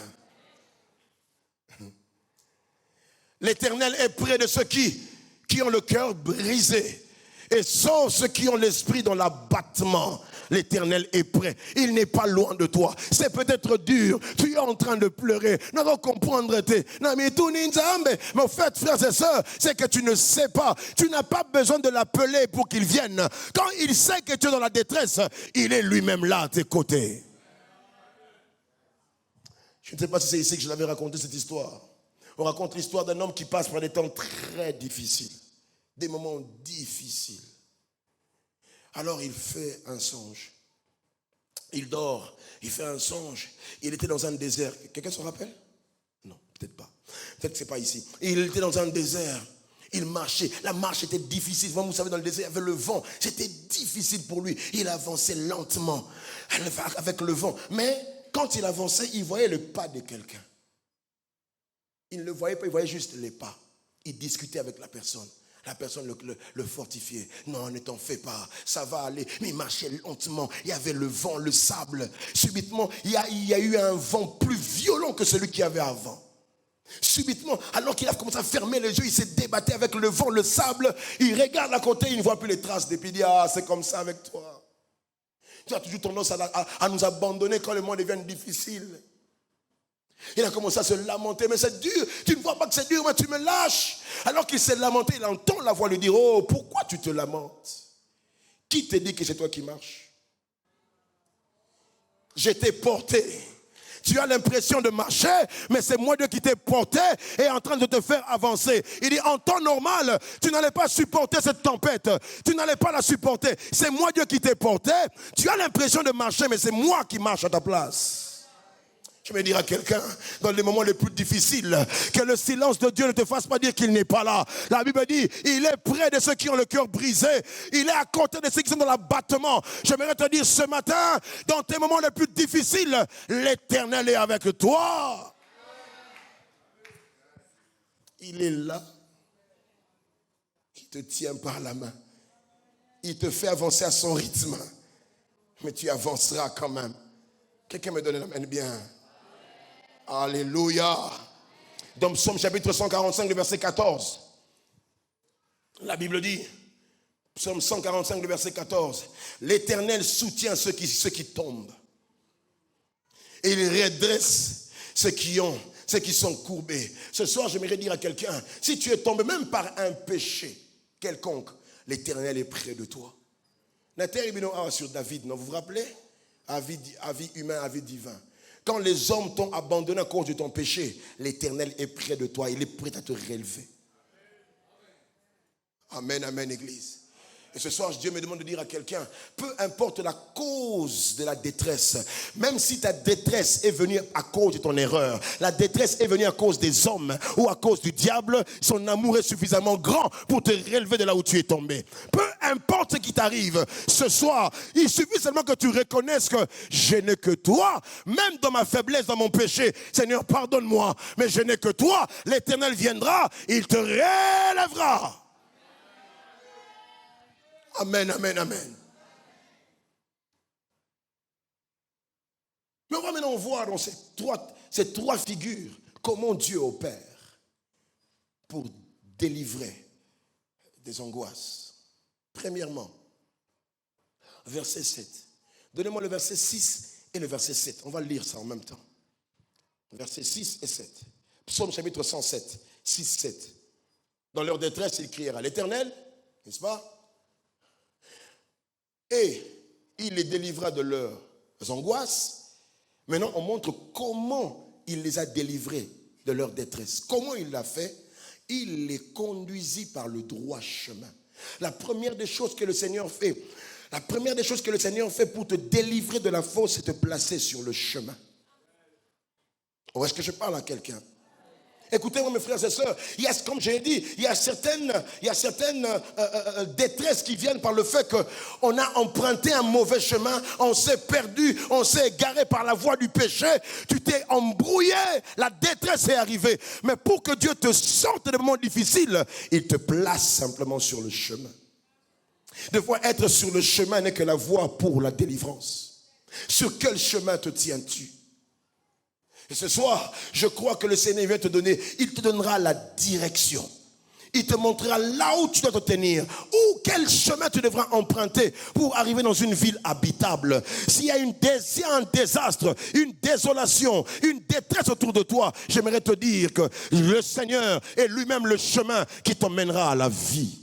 L'Éternel est près de ceux qui ont le cœur brisé. Et sauve ceux qui ont l'esprit dans l'abattement. L'Éternel est près. Il n'est pas loin de toi. C'est peut-être dur. Tu es en train de pleurer. Non, comprendre. Mais en fait, frères et sœurs, c'est que tu ne sais pas. Tu n'as pas besoin de l'appeler pour qu'il vienne. Quand il sait que tu es dans la détresse, il est lui-même là à tes côtés. Je ne sais pas si c'est ici que je l'avais raconté cette histoire. On raconte l'histoire d'un homme qui passe par des temps très difficiles. Des moments difficiles. Alors il fait un songe. Il dort, il fait un songe. Il était dans un désert. Quelqu'un s'en rappelle? Non, peut-être pas. Peut-être que ce n'est pas ici. Il était dans un désert. Il marchait. La marche était difficile. Vous savez, dans le désert, il y avait le vent. C'était difficile pour lui. Il avançait lentement avec le vent. Mais quand il avançait, il voyait le pas de quelqu'un. Il ne le voyait pas, il voyait juste les pas. Il discutait avec la personne. La personne le fortifiait. Non, ne t'en fais pas, ça va aller. Mais il marchait lentement. Il y avait le vent, le sable. Subitement, il y a eu un vent plus violent que celui qu'il y avait avant. Subitement, alors qu'il a commencé à fermer les yeux, il s'est débattu avec le vent, le sable. Il regarde à côté, il ne voit plus les traces des pieds. Il dit, ah, c'est comme ça avec toi. Tu as toujours tendance à nous abandonner quand le monde devient difficile. Il a commencé à se lamenter, mais c'est dur. Tu ne vois pas que c'est dur, mais tu me lâches. Alors qu'il s'est lamenté, il entend la voix lui dire, oh, pourquoi tu te lamentes? Qui te dit que c'est toi qui marches? Je t'ai porté. Tu as l'impression de marcher, mais c'est moi Dieu qui t'ai porté et en train de te faire avancer. Il dit, en temps normal, tu n'allais pas supporter cette tempête. Tu n'allais pas la supporter. C'est moi Dieu qui t'ai porté. Tu as l'impression de marcher, mais c'est moi qui marche à ta place. Je vais dire à quelqu'un, dans les moments les plus difficiles, que le silence de Dieu ne te fasse pas dire qu'il n'est pas là. La Bible dit, il est près de ceux qui ont le cœur brisé. Il est à côté de ceux qui sont dans l'abattement. J'aimerais te dire ce matin, dans tes moments les plus difficiles, l'Éternel est avec toi. Il est là. Il te tient par la main. Il te fait avancer à son rythme. Mais tu avanceras quand même. Quelqu'un me donne la main bien. Alléluia. Dans Psaume chapitre 145, le verset 14. La Bible dit, Psaume 145, le verset 14. L'Éternel soutient ceux qui tombent. Et il redresse ceux qui sont courbés. Ce soir, j'aimerais dire à quelqu'un, si tu es tombé même par un péché quelconque, l'Éternel est près de toi. Nathalie Bino sur David, non, vous vous rappelez? Avis humain, avis divin. Quand les hommes t'ont abandonné à cause de ton péché, l'Éternel est près de toi. Il est prêt à te relever. Amen, amen, Église. Et ce soir, Dieu me demande de dire à quelqu'un, peu importe la cause de la détresse, même si ta détresse est venue à cause de ton erreur, la détresse est venue à cause des hommes ou à cause du diable, son amour est suffisamment grand pour te relever de là où tu es tombé. Peu importe ce qui t'arrive, ce soir, il suffit seulement que tu reconnaisses que je n'ai que toi, même dans ma faiblesse, dans mon péché. Seigneur, pardonne-moi, mais je n'ai que toi. L'Éternel viendra, il te relèvera. Amen, amen, amen. Mais on va maintenant voir dans ces trois figures comment Dieu opère pour délivrer des angoisses. Premièrement, verset 7. Donnez-moi le verset 6 et le verset 7. On va lire ça en même temps. Versets 6 et 7. Psaume chapitre 107, 6, 7. Dans leur détresse, ils crièrent à l'Éternel, n'est-ce pas? Et il les délivra de leurs angoisses. Maintenant, on montre comment il les a délivrés de leur détresse. Comment il l'a fait? il les conduisit par le droit chemin. La première des choses que le Seigneur fait, pour te délivrer de la faute, c'est te placer sur le chemin. Ou est-ce que je parle à quelqu'un? Écoutez-moi mes frères et sœurs, comme j'ai dit, il y a certaines détresses qui viennent par le fait qu'on a emprunté un mauvais chemin, on s'est perdu, on s'est égaré par la voie du péché, tu t'es embrouillé, la détresse est arrivée. Mais pour que Dieu te sorte des moments difficiles, il te place simplement sur le chemin. Des fois, être sur le chemin n'est que la voie pour la délivrance. Sur quel chemin te tiens-tu? Et ce soir, je crois que le Seigneur vient te donner, il te donnera la direction. Il te montrera là où tu dois te tenir, ou quel chemin tu devras emprunter pour arriver dans une ville habitable. S'il y a un désastre, une désolation, une détresse autour de toi, j'aimerais te dire que le Seigneur est lui-même le chemin qui t'emmènera à la vie.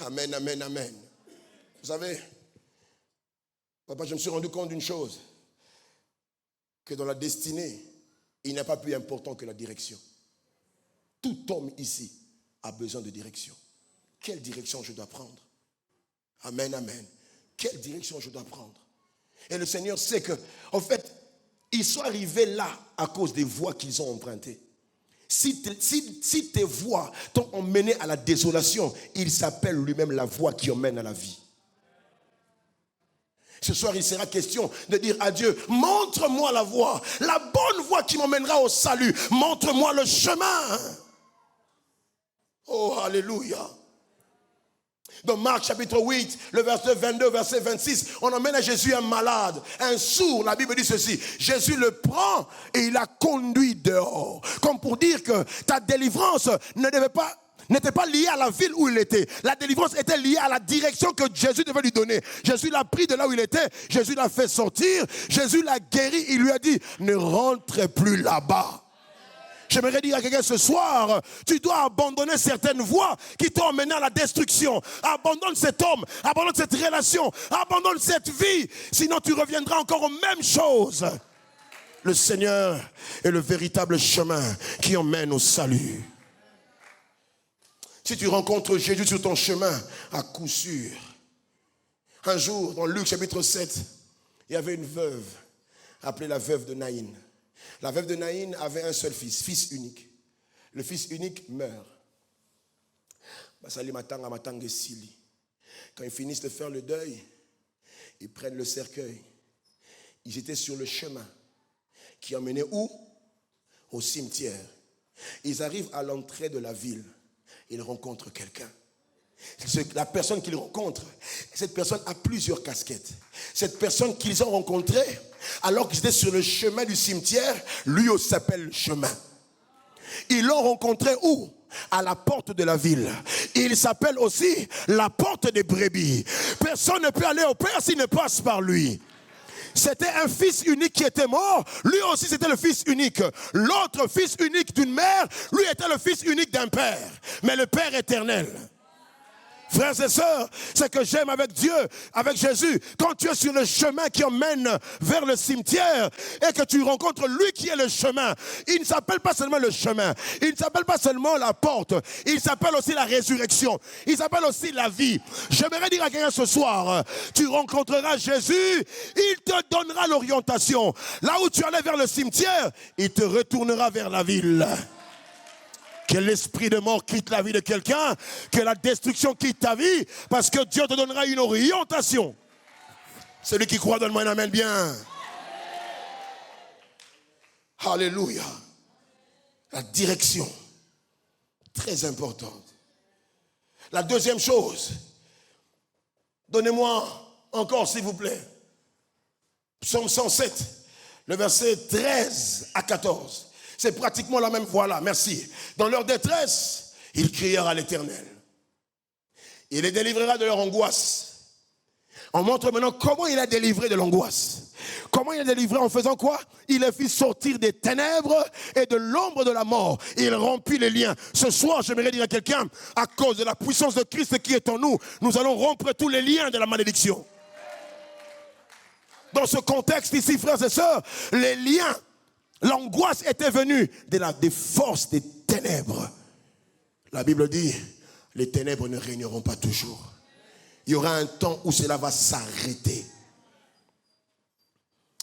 Amen, amen, amen. Vous savez, papa, je me suis rendu compte d'une chose. Que dans la destinée, il n'est pas plus important que la direction. Tout homme ici a besoin de direction. Quelle direction je dois prendre? Amen, amen. Quelle direction je dois prendre? Et le Seigneur sait que, en fait, ils sont arrivés là à cause des voies qu'ils ont empruntées. Si tes voies t'ont emmené à la désolation, il s'appelle lui-même la voie qui emmène à la vie. Ce soir, il sera question de dire à Dieu, montre-moi la voie, la bonne voie qui m'emmènera au salut. Montre-moi le chemin. Oh, alléluia. Dans Marc chapitre 8, le verset 22, verset 26, on emmène à Jésus un malade, un sourd. La Bible dit ceci, Jésus le prend et il l'a conduit dehors. Comme pour dire que ta délivrance n'était pas lié à la ville où il était. La délivrance était liée à la direction que Jésus devait lui donner. Jésus l'a pris de là où il était. Jésus l'a fait sortir. Jésus l'a guéri. Il lui a dit, ne rentrez plus là-bas. J'aimerais dire à quelqu'un ce soir, tu dois abandonner certaines voies qui t'ont emmené à la destruction. Abandonne cet homme, abandonne cette relation, abandonne cette vie. Sinon tu reviendras encore aux mêmes choses. Le Seigneur est le véritable chemin qui emmène au salut. Si tu rencontres Jésus sur ton chemin, à coup sûr. Un jour, dans Luc chapitre 7, il y avait une veuve, appelée la veuve de Naïn. La veuve de Naïn avait un seul fils unique. Le fils unique meurt. Quand ils finissent de faire le deuil, ils prennent le cercueil. Ils étaient sur le chemin qui emmenait où? Au cimetière. Ils arrivent à l'entrée de la ville. Ils rencontrent quelqu'un. La personne qu'ils rencontrent, cette personne a plusieurs casquettes. Cette personne qu'ils ont rencontrée, alors qu'ils étaient sur le chemin du cimetière, lui aussi s'appelle le chemin. Ils l'ont rencontré où? À la porte de la ville. Il s'appelle aussi la porte des brebis. Personne ne peut aller au Père s'il ne passe par lui. C'était un fils unique qui était mort. Lui aussi c'était le fils unique. L'autre fils unique d'une mère, lui était le fils unique d'un père. Mais le Père éternel. Frères et sœurs, ce que j'aime avec Dieu, avec Jésus, quand tu es sur le chemin qui emmène vers le cimetière et que tu rencontres lui qui est le chemin, il ne s'appelle pas seulement le chemin, il ne s'appelle pas seulement la porte, il s'appelle aussi la résurrection, il s'appelle aussi la vie. J'aimerais dire à quelqu'un ce soir, tu rencontreras Jésus, il te donnera l'orientation. Là où tu allais vers le cimetière, il te retournera vers la ville. Que l'esprit de mort quitte la vie de quelqu'un, que la destruction quitte ta vie, parce que Dieu te donnera une orientation. Celui qui croit, donne-moi un amen bien. Alléluia. La direction, très importante. La deuxième chose, donnez-moi encore s'il vous plaît, Psaume 107, le verset 13 à 14. C'est pratiquement la même voie là, merci. Dans leur détresse, ils crièrent à l'Éternel. Il les délivrera de leur angoisse. On montre maintenant comment il a délivré de l'angoisse. Comment il a délivré en faisant quoi? Il les fit sortir des ténèbres et de l'ombre de la mort. Il rompit les liens. Ce soir, j'aimerais dire à quelqu'un, à cause de la puissance de Christ qui est en nous, nous allons rompre tous les liens de la malédiction. Dans ce contexte ici, frères et sœurs, les liens L'angoisse était venue des forces des ténèbres. La Bible dit, les ténèbres ne régneront pas toujours. Il y aura un temps où cela va s'arrêter.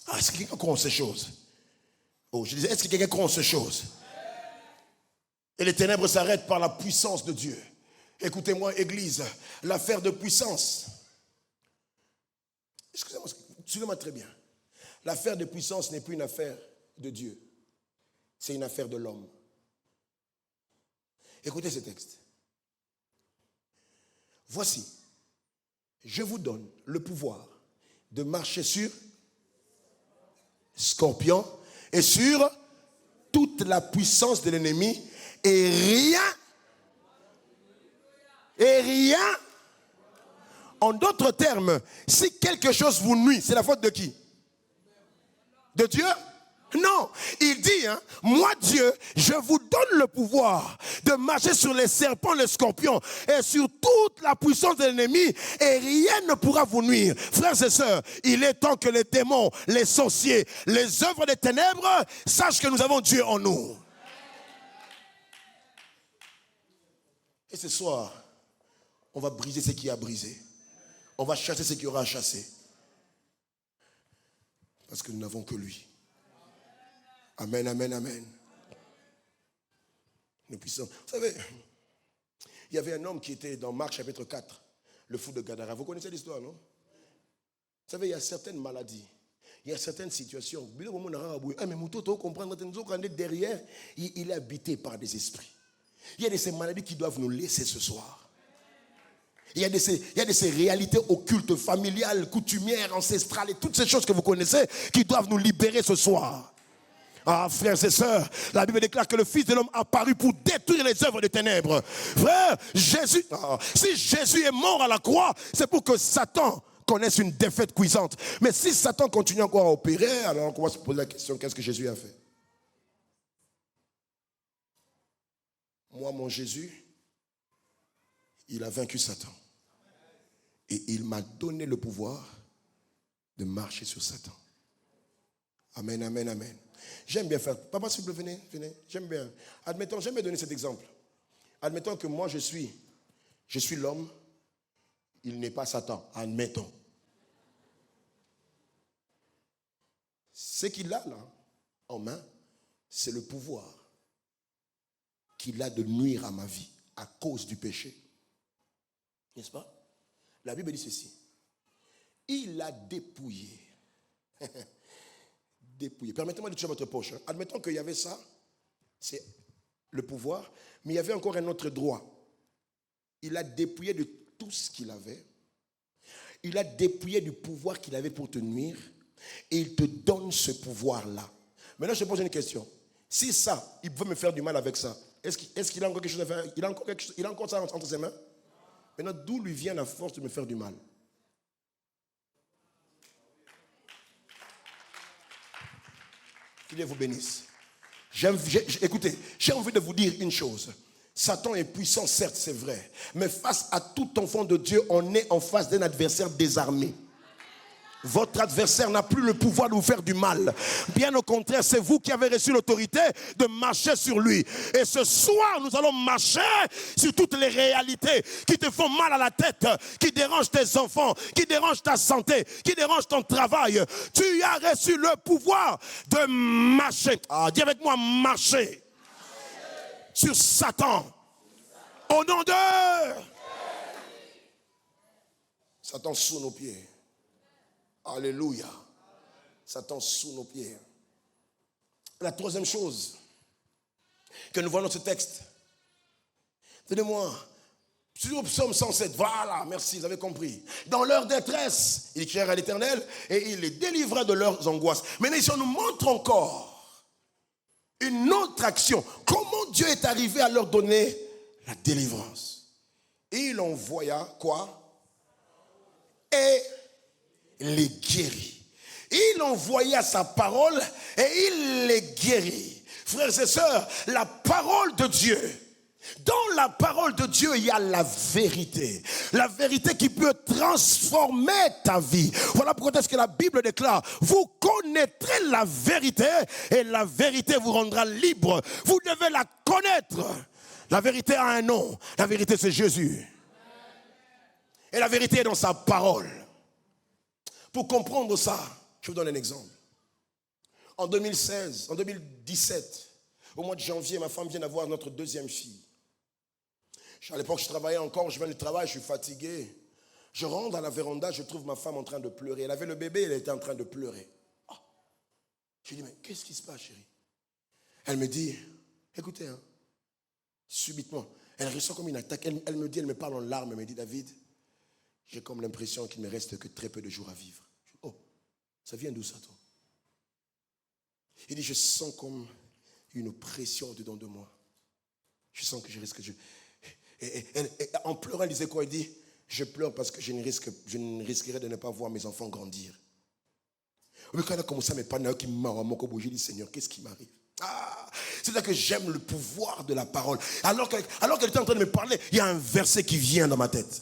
Ah, est-ce que quelqu'un croit en ces choses? Oh, je disais, est-ce que quelqu'un croit en ces choses? Et les ténèbres s'arrêtent par la puissance de Dieu. Écoutez-moi, Église, l'affaire de puissance. Excusez-moi, suivez-moi très bien. L'affaire de puissance n'est plus une affaire de Dieu. C'est une affaire de l'homme. Écoutez ce texte. Voici, je vous donne le pouvoir de marcher sur scorpions et sur toute la puissance de l'ennemi et rien, en d'autres termes, si quelque chose vous nuit, c'est la faute de qui? De Dieu? Non, il dit, moi Dieu, je vous donne le pouvoir de marcher sur les serpents, les scorpions et sur toute la puissance de l'ennemi et rien ne pourra vous nuire. Frères et sœurs, il est temps que les démons, les sorciers, les œuvres des ténèbres sachent que nous avons Dieu en nous. Et ce soir, on va briser ce qui a brisé. On va chasser ce qui aura à chasser. Parce que nous n'avons que lui. Amen, amen, amen. Nous puissons. Vous savez, il y avait un homme qui était dans Marc chapitre 4, le fou de Gadara. Vous connaissez l'histoire, non? Vous savez, il y a certaines maladies, il y a certaines situations. Mais derrière, il est habité par des esprits. Il y a de ces maladies qui doivent nous laisser ce soir. Il y a de ces réalités occultes, familiales, coutumières, ancestrales et toutes ces choses que vous connaissez qui doivent nous libérer ce soir. Ah, frères et sœurs, la Bible déclare que le Fils de l'homme a apparu pour détruire les œuvres des ténèbres. Frère, si Jésus est mort à la croix, c'est pour que Satan connaisse une défaite cuisante. Mais si Satan continue encore à opérer, alors on va se poser la question, qu'est-ce que Jésus a fait? Moi, mon Jésus, il a vaincu Satan. Et il m'a donné le pouvoir de marcher sur Satan. Amen, amen, amen. J'aime bien faire. Papa, s'il vous plaît, venez. J'aime bien. Admettons, j'aime bien donner cet exemple. Admettons que moi, je suis l'homme. Il n'est pas Satan. Admettons. Ce qu'il a là, en main, c'est le pouvoir qu'il a de nuire à ma vie à cause du péché. N'est-ce pas? La Bible dit ceci. Il a dépouillé. Dépouillé. Permettez-moi de toucher votre poche. Admettons qu'il y avait ça, c'est le pouvoir, mais il y avait encore un autre droit. Il a dépouillé de tout ce qu'il avait. Il a dépouillé du pouvoir qu'il avait pour te nuire et il te donne ce pouvoir-là. Maintenant, je te pose une question. Si ça, il veut me faire du mal avec ça, est-ce qu'il a encore quelque chose à faire? Il a encore ça entre ses mains? Maintenant, d'où lui vient la force de me faire du mal? Que Dieu vous bénisse. Écoutez, j'ai envie de vous dire une chose. Satan est puissant, certes, c'est vrai. Mais face à tout enfant de Dieu, on est en face d'un adversaire désarmé. Votre adversaire n'a plus le pouvoir de vous faire du mal. Bien au contraire, c'est vous qui avez reçu l'autorité de marcher sur lui. Et ce soir, nous allons marcher sur toutes les réalités qui te font mal à la tête, qui dérangent tes enfants, qui dérangent ta santé, qui dérangent ton travail. Tu as reçu le pouvoir de marcher. Ah, dis avec moi, marcher sur Satan. Au nom de Satan sous nos pieds. Alléluia. Satan sous nos pieds. La troisième chose que nous voyons dans ce texte. Tenez-moi. Sur Psaume 107. Voilà, merci, vous avez compris. Dans leur détresse, ils crièrent à l'Éternel et il les délivra de leurs angoisses. Maintenant, ici, on nous montre encore une autre action. Comment Dieu est arrivé à leur donner la délivrance. Il envoya quoi? Et les guérit. Il envoya sa parole et il les guérit. Frères et sœurs, la parole de Dieu Dans la parole de Dieu, il y a la vérité. La vérité qui peut transformer ta vie. Voilà pourquoi est-ce que la Bible déclare, vous connaîtrez la vérité et la vérité vous rendra libre. Vous devez la connaître. La vérité a un nom. La vérité, c'est Jésus. Et la vérité est dans sa parole. Pour comprendre ça, je vous donne un exemple. En 2017, au mois de janvier, ma femme vient d'avoir notre deuxième fille. À l'époque, je travaillais encore, je viens du travail, je suis fatigué. Je rentre dans la véranda, je trouve ma femme en train de pleurer. Elle avait le bébé, elle était en train de pleurer. Oh. Je lui dis, mais qu'est-ce qui se passe, chérie? Elle me dit, écoutez, subitement, elle ressent comme une attaque. Elle me dit, elle me parle en larmes, elle me dit, David, j'ai comme l'impression qu'il ne me reste que très peu de jours à vivre. Je dis, oh, ça vient d'où ça, toi? Il dit, je sens comme une pression dedans de moi. Je sens que je risque... Et en pleurant, elle disait quoi? Elle dit, je pleure parce que je ne risquerais de ne pas voir mes enfants grandir. Mais quand elle a commencé à me parler, j'ai dit, Seigneur, qu'est-ce qui m'arrive? C'est là que j'aime le pouvoir de la parole. Alors qu'elle était en train de me parler, il y a un verset qui vient dans ma tête.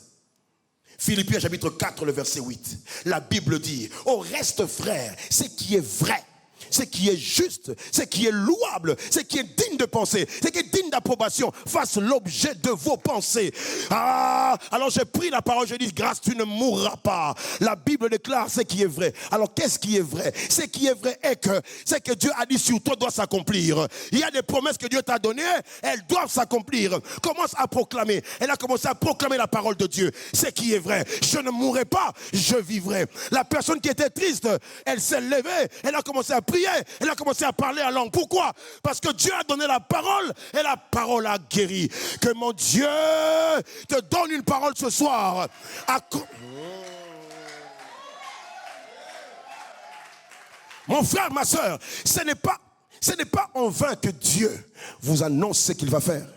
Philippiens chapitre 4, le verset 8. La Bible dit, au reste, frères, ce qui est vrai, ce qui est juste, ce qui est louable, ce qui est digne de pensée, ce qui est digne d'approbation, fasse l'objet de vos pensées. Alors j'ai pris la parole, je dis, grâce, tu ne mourras pas. La Bible déclare ce qui est vrai. Alors qu'est-ce qui est vrai? Ce qui est vrai est que ce que Dieu a dit sur toi doit s'accomplir. Il y a des promesses que Dieu t'a données, elles doivent s'accomplir. Commence à proclamer. Elle a commencé à proclamer la parole de Dieu. Ce qui est vrai, je ne mourrai pas, je vivrai. La personne qui était triste, elle s'est levée, elle a commencé à prier, elle a commencé à parler en langue. Pourquoi? Parce que Dieu a donné la parole et la parole a guéri. Que mon Dieu te donne une parole ce soir. Mon frère, ma soeur, ce n'est pas en vain que Dieu vous annonce ce qu'il va faire.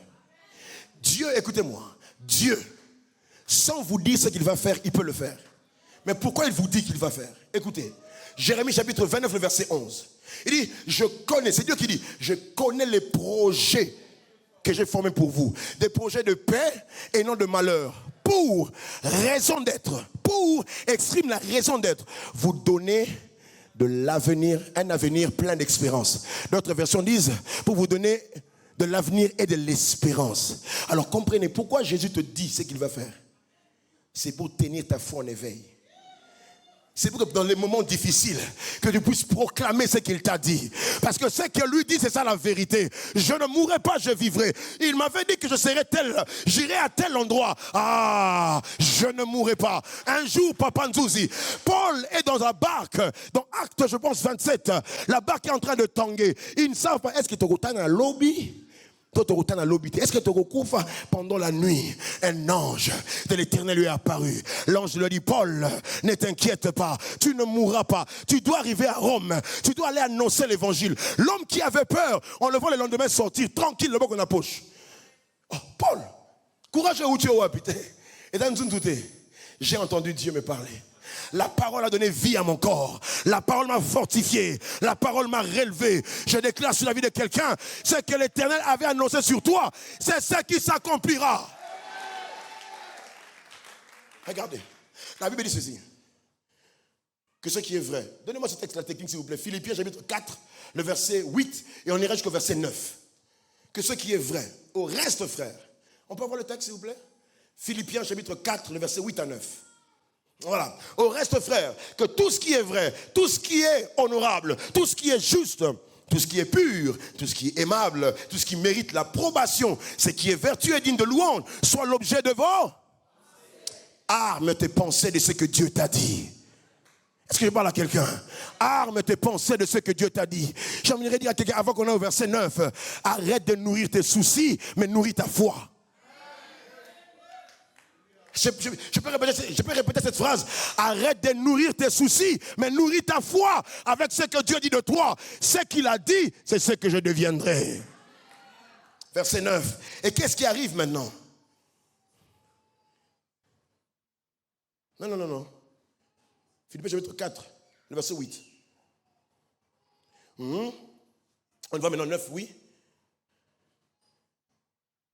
Dieu, écoutez-moi, Dieu, sans vous dire ce qu'il va faire, il peut le faire. Mais pourquoi il vous dit qu'il va faire? Écoutez, Jérémie chapitre 29, le verset 11. Il dit, je connais, c'est Dieu qui dit, je connais les projets que j'ai formés pour vous. Des projets de paix et non de malheur. Pour raison d'être, pour exprime la raison d'être, vous donner de l'avenir, un avenir plein d'espérance. D'autres versions disent, pour vous donner de l'avenir et de l'espérance. Alors comprenez, pourquoi Jésus te dit ce qu'il va faire? C'est pour tenir ta foi en éveil. C'est pour que dans les moments difficiles, que tu puisses proclamer ce qu'il t'a dit. Parce que ce qu'il lui dit, c'est ça la vérité. Je ne mourrai pas, je vivrai. Il m'avait dit que je serais tel, j'irai à tel endroit. Je ne mourrai pas. Un jour, Papa Nzouzi, Paul est dans la barque, dans Acte, je pense, 27. La barque est en train de tanguer. Ils ne savent pas, est-ce que tu es dans un lobby? Est-ce que tu as pendant la nuit, un ange de l'Éternel lui est apparu. L'ange lui dit, Paul, ne t'inquiète pas, tu ne mourras pas. Tu dois arriver à Rome, tu dois aller annoncer l'évangile. L'homme qui avait peur, on le voit le lendemain sortir, tranquille, le bas qu'on a poche. Oh, Paul, courage où tu es, putain. Et dans une toute, j'ai entendu Dieu me parler. La parole a donné vie à mon corps. La parole m'a fortifié. La parole m'a relevé. Je déclare sur la vie de quelqu'un, ce que l'Éternel avait annoncé sur toi, c'est ce qui s'accomplira. Regardez, la Bible dit ceci. Que ce qui est vrai. Donnez-moi ce texte, la technique, s'il vous plaît. Philippiens chapitre 4, le verset 8, et on ira jusqu'au verset 9. Que ce qui est vrai. Au reste, frère. On peut avoir le texte, s'il vous plaît? Philippiens chapitre 4, le verset 8 à 9. Voilà. Au reste, frère, que tout ce qui est vrai, tout ce qui est honorable, tout ce qui est juste, tout ce qui est pur, tout ce qui est aimable, tout ce qui mérite l'approbation, ce qui est vertueux et digne de louange, soit l'objet de vos armes tes pensées de ce que Dieu t'a dit. Est-ce que je parle à quelqu'un? Arme tes pensées de ce que Dieu t'a dit. J'aimerais dire à quelqu'un, avant qu'on ait au verset 9, arrête de nourrir tes soucis, mais nourris ta foi. Je peux répéter cette phrase. Arrête de nourrir tes soucis, mais nourris ta foi avec ce que Dieu dit de toi. Ce qu'il a dit, c'est ce que je deviendrai. Verset 9. Et qu'est-ce qui arrive maintenant? Non. Philippiens chapitre 4, le verset 8. On va maintenant 9, oui.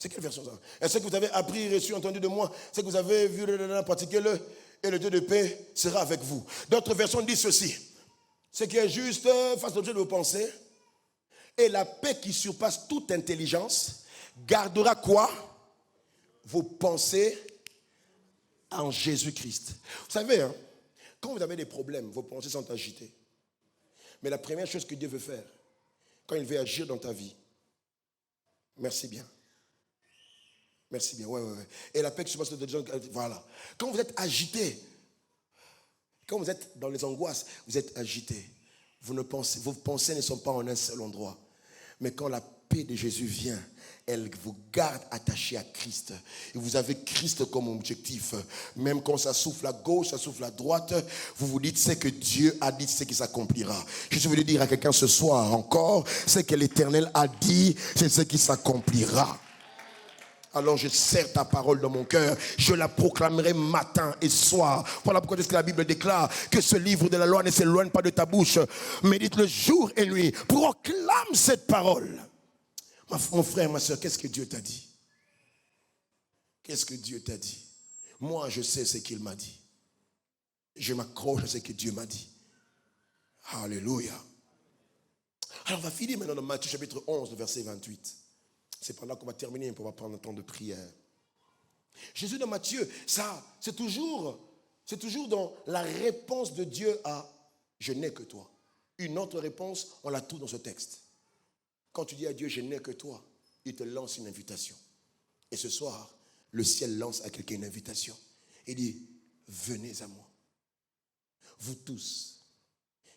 C'est quelle version ça? Est-ce que vous avez appris, reçu, entendu de moi? C'est que vous avez vu, pratiquez-le, et le Dieu de paix sera avec vous. D'autres versions disent ceci. Ce qui est juste, fasse l'objet de vos pensées. Et la paix qui surpasse toute intelligence gardera quoi? Vos pensées en Jésus-Christ. Vous savez, hein, quand vous avez des problèmes, vos pensées sont agitées. Mais la première chose que Dieu veut faire, quand il veut agir dans ta vie, merci bien. Merci bien, ouais. Et la paix qui surpasse toute intelligence, voilà. Quand vous êtes agité, quand vous êtes dans les angoisses, vous êtes agité. Vos pensées ne sont pas en un seul endroit. Mais quand la paix de Jésus vient, elle vous garde attaché à Christ. Et vous avez Christ comme objectif. Même quand ça souffle à gauche, ça souffle à droite, vous vous dites, c'est que Dieu a dit, c'est qui s'accomplira. Je veux dire à quelqu'un ce soir encore, c'est que l'Éternel a dit, c'est ce qui s'accomplira. Alors je serre ta parole dans mon cœur. Je la proclamerai matin et soir. Voilà pourquoi est-ce que la Bible déclare que ce livre de la loi ne s'éloigne pas de ta bouche. Médite-le jour et nuit. Proclame cette parole. Mon frère, ma soeur, qu'est-ce que Dieu t'a dit? Qu'est-ce que Dieu t'a dit? Moi, je sais ce qu'il m'a dit. Je m'accroche à ce que Dieu m'a dit. Alléluia. Alors on va finir maintenant dans Matthieu chapitre 11, verset 28. C'est par là qu'on va terminer, on va prendre un temps de prière. Jésus dans Matthieu, ça, c'est toujours dans la réponse de Dieu à « je n'ai que toi ». Une autre réponse, on la trouve dans ce texte. Quand tu dis à Dieu « je n'ai que toi », il te lance une invitation. Et ce soir, le ciel lance à quelqu'un une invitation. Il dit « venez à moi, vous tous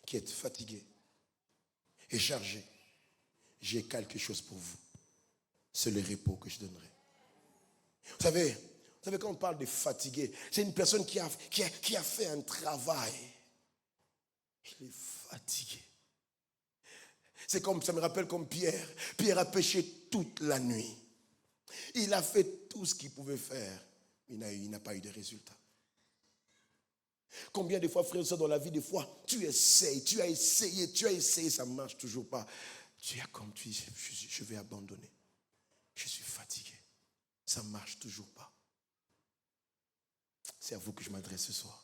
qui êtes fatigués et chargés, j'ai quelque chose pour vous. C'est le repos que je donnerai. » Vous savez, quand on parle de fatigué, c'est une personne qui a fait un travail. Il est fatigué. C'est comme, ça me rappelle comme Pierre. Pierre a péché toute la nuit. Il a fait tout ce qu'il pouvait faire. Il n'a pas eu de résultat. Combien de fois, frère et soeur, dans la vie, des fois, tu as essayé, ça ne marche toujours pas. Tu as comme tu dis, je vais abandonner. Je suis fatigué. Ça ne marche toujours pas. C'est à vous que je m'adresse ce soir.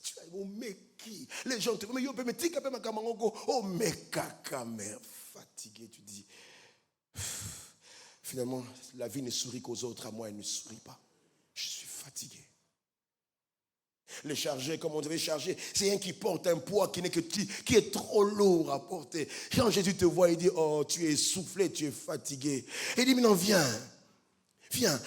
Tu as oh, mais qui? Les gens te disent, mais yo, mais tu ma camarade, oh, mais caca, mais fatigué, tu dis. Finalement, la vie ne sourit qu'aux autres, à moi, elle ne sourit pas. Je suis fatigué. Les chargés, comme on devait charger, c'est un qui porte un poids qui est trop lourd à porter. Quand Jésus te voit, il dit, oh, tu es essoufflé, tu es fatigué. Il dit, mais non, viens,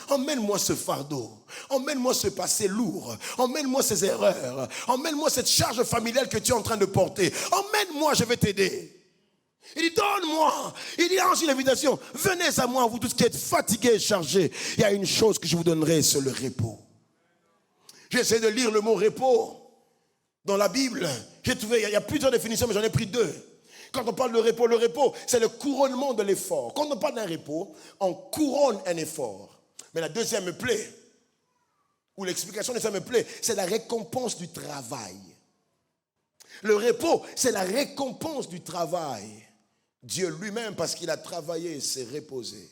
emmène-moi ce fardeau, emmène-moi ce passé lourd, emmène-moi ces erreurs, emmène-moi cette charge familiale que tu es en train de porter. Emmène-moi, je vais t'aider. Il dit, donne-moi. Il dit, lance une invitation. Venez à moi, vous tous qui êtes fatigués et chargés. Il y a une chose que je vous donnerai, c'est le repos. J'essaie de lire le mot repos dans la Bible. J'ai trouvé, il y a plusieurs définitions, mais j'en ai pris deux. Quand on parle de repos, le repos, c'est le couronnement de l'effort. Quand on parle d'un repos, on couronne un effort. Mais la deuxième me plaît, ou l'explication de ça me plaît, c'est la récompense du travail. Le repos, c'est la récompense du travail. Dieu lui-même, parce qu'il a travaillé, s'est reposé.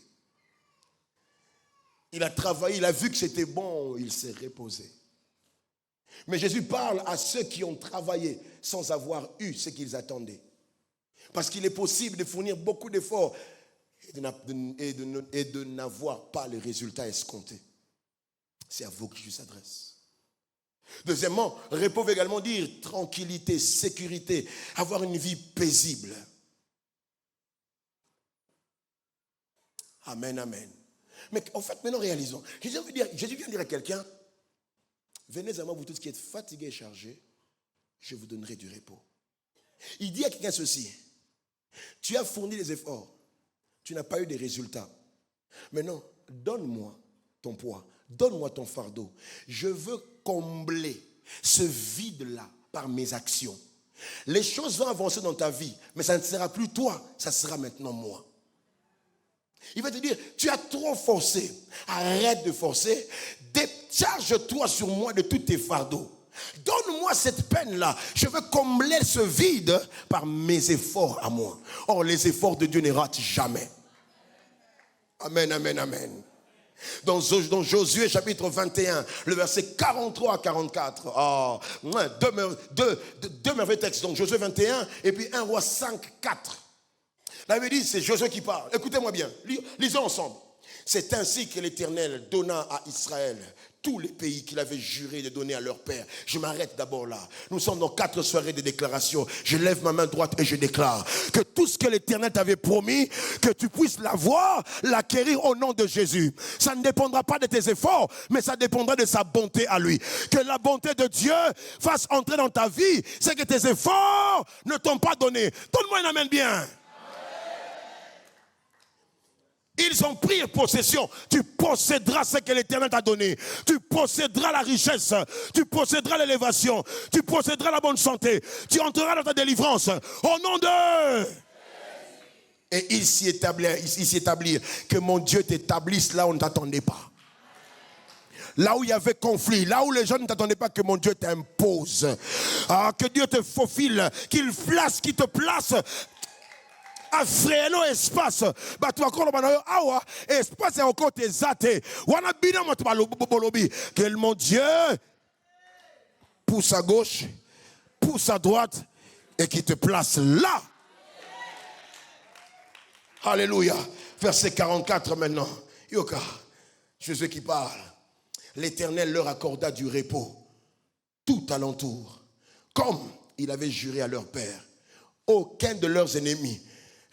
Il a travaillé, il a vu que c'était bon, il s'est reposé. Mais Jésus parle à ceux qui ont travaillé sans avoir eu ce qu'ils attendaient. Parce qu'il est possible de fournir beaucoup d'efforts et de n'avoir pas le résultat escompté. C'est à vous que je s'adresse. Deuxièmement, repos veut également dire tranquillité, sécurité, avoir une vie paisible. Amen, amen. Mais en fait, maintenant réalisons. Jésus vient dire à quelqu'un, venez à moi, vous tous qui êtes fatigués et chargés, je vous donnerai du repos. Il dit à quelqu'un ceci, tu as fourni des efforts, tu n'as pas eu de résultats. Maintenant, donne-moi ton poids, donne-moi ton fardeau. Je veux combler ce vide-là par mes actions. Les choses vont avancer dans ta vie, mais ça ne sera plus toi, ça sera maintenant moi. Il va te dire, tu as trop forcé. Arrête de forcer. Décharge-toi sur moi de tous tes fardeaux. Donne-moi cette peine-là. Je veux combler ce vide par mes efforts à moi. Or, les efforts de Dieu ne ratent jamais. Amen, amen, amen. Dans Josué chapitre 21, le verset 43 à 44. Oh, deux merveilleux textes. Donc Josué 21 et puis 1 Roi 5, 4. La Bible dit, c'est Josué qui parle. Écoutez-moi bien, lisons ensemble. C'est ainsi que l'Éternel donna à Israël tous les pays qu'il avait juré de donner à leur père. Je m'arrête d'abord là. Nous sommes dans 4 soirées de déclaration. Je lève ma main droite et je déclare que tout ce que l'Éternel t'avait promis, que tu puisses l'avoir, l'acquérir au nom de Jésus. Ça ne dépendra pas de tes efforts, mais ça dépendra de sa bonté à lui. Que la bonté de Dieu fasse entrer dans ta vie. C'est que tes efforts ne t'ont pas donné. Donne-moi un amen bien. Ils ont pris possession. Tu posséderas ce que l'Éternel t'a donné. Tu posséderas la richesse. Tu posséderas l'élévation. Tu posséderas la bonne santé. Tu entreras dans ta délivrance. Au nom de... Et il s'y établit. Que mon Dieu t'établisse là où on ne t'attendait pas. Là où il y avait conflit, là où les gens ne t'attendaient pas, que mon Dieu t'impose. Que Dieu te faufile, qu'il te place. Afreno espace batu bakolo banayo awa espace ya okote zate wana bina moto balobi que mon Dieu pousse à gauche, pousse à droite et qui te place là. Alléluia. Verset 44 maintenant. Yoka, Jésus qui parle. L'Éternel leur accorda du repos tout alentour, comme il avait juré à leur père. Aucun de leurs ennemis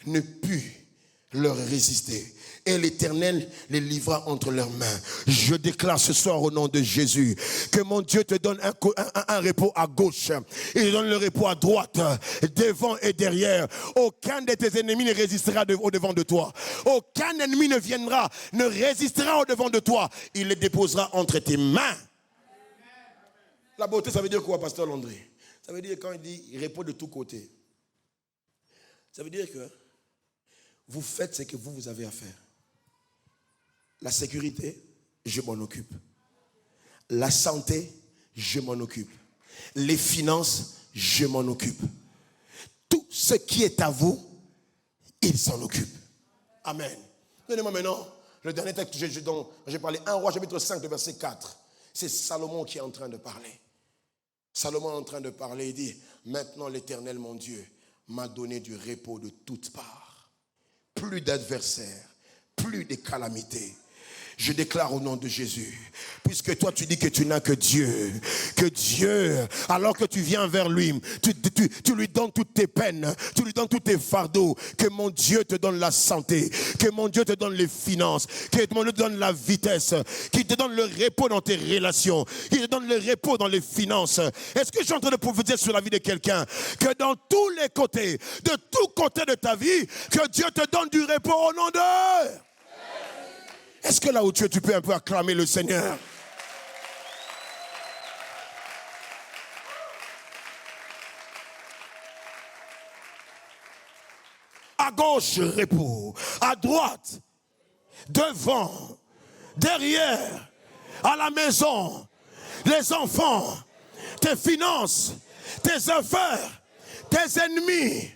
ne put leur résister. Et l'Éternel les livra entre leurs mains. Je déclare ce soir au nom de Jésus que mon Dieu te donne un repos à gauche. Il te donne le repos à droite, devant et derrière. Aucun de tes ennemis ne résistera au devant de toi. Aucun ennemi ne résistera au devant de toi. Il les déposera entre tes mains. La beauté, ça veut dire quoi, pasteur Landry? Ça veut dire quand il dit repos de tous côtés. Ça veut dire que vous faites ce que vous avez à faire. La sécurité, je m'en occupe. La santé, je m'en occupe. Les finances, je m'en occupe. Tout ce qui est à vous, il s'en occupe. Amen. Donnez-moi maintenant le dernier texte dont j'ai parlé. 1 Roi chapitre 5, verset 4. C'est Salomon qui est en train de parler. Salomon est en train de parler. Il dit, maintenant l'Éternel mon Dieu m'a donné du repos de toutes parts. Plus d'adversaires, plus de calamités. Je déclare au nom de Jésus, puisque toi tu dis que tu n'as que Dieu, alors que tu viens vers lui, tu lui donnes toutes tes peines, tu lui donnes tous tes fardeaux, que mon Dieu te donne la santé, que mon Dieu te donne les finances, que mon Dieu te donne la vitesse, qu'il te donne le repos dans tes relations, qu'il te donne le repos dans les finances. Est-ce que je suis en train de prophétiser sur la vie de quelqu'un, que dans tous les côtés, de tous côtés de ta vie, que Dieu te donne du repos au nom de... Est-ce que là où tu es, tu peux un peu acclamer le Seigneur? À gauche, repos. À droite, devant, derrière, à la maison, les enfants, tes finances, tes affaires, tes ennemis,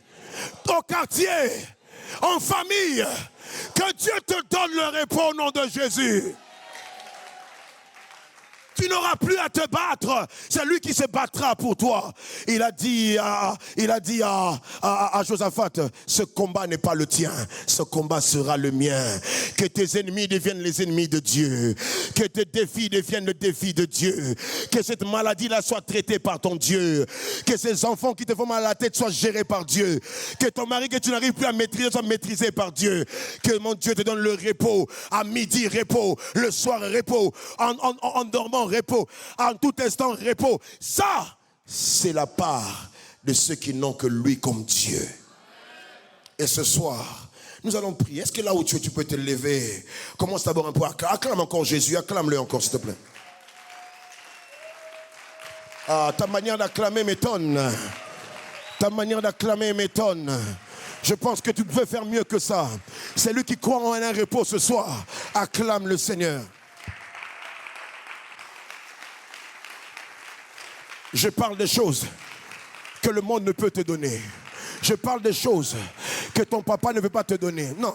au quartier, en famille. Que Dieu te donne le repos au nom de Jésus. Tu n'auras plus à te battre. C'est lui qui se battra pour toi. Il a dit à Josaphat, ce combat n'est pas le tien. Ce combat sera le mien. Que tes ennemis deviennent les ennemis de Dieu. Que tes défis deviennent le défi de Dieu. Que cette maladie-là soit traitée par ton Dieu. Que ces enfants qui te font mal à la tête soient gérés par Dieu. Que ton mari que tu n'arrives plus à maîtriser soit maîtrisé par Dieu. Que mon Dieu te donne le repos. À midi, repos. Le soir, repos. En dormant, repos, en tout instant repos. Ça, c'est la part de ceux qui n'ont que lui comme Dieu. Et ce soir, nous allons prier. Est-ce que là où tu es, tu peux te lever? Commence d'abord un peu. Acclame encore Jésus, acclame-le encore s'il te plaît. Ta manière d'acclamer m'étonne. Ta manière d'acclamer m'étonne. Je pense que tu peux faire mieux que ça. C'est lui qui croit en un repos ce soir. Acclame le Seigneur. Je parle des choses que le monde ne peut te donner. Je parle des choses que ton papa ne veut pas te donner. Non,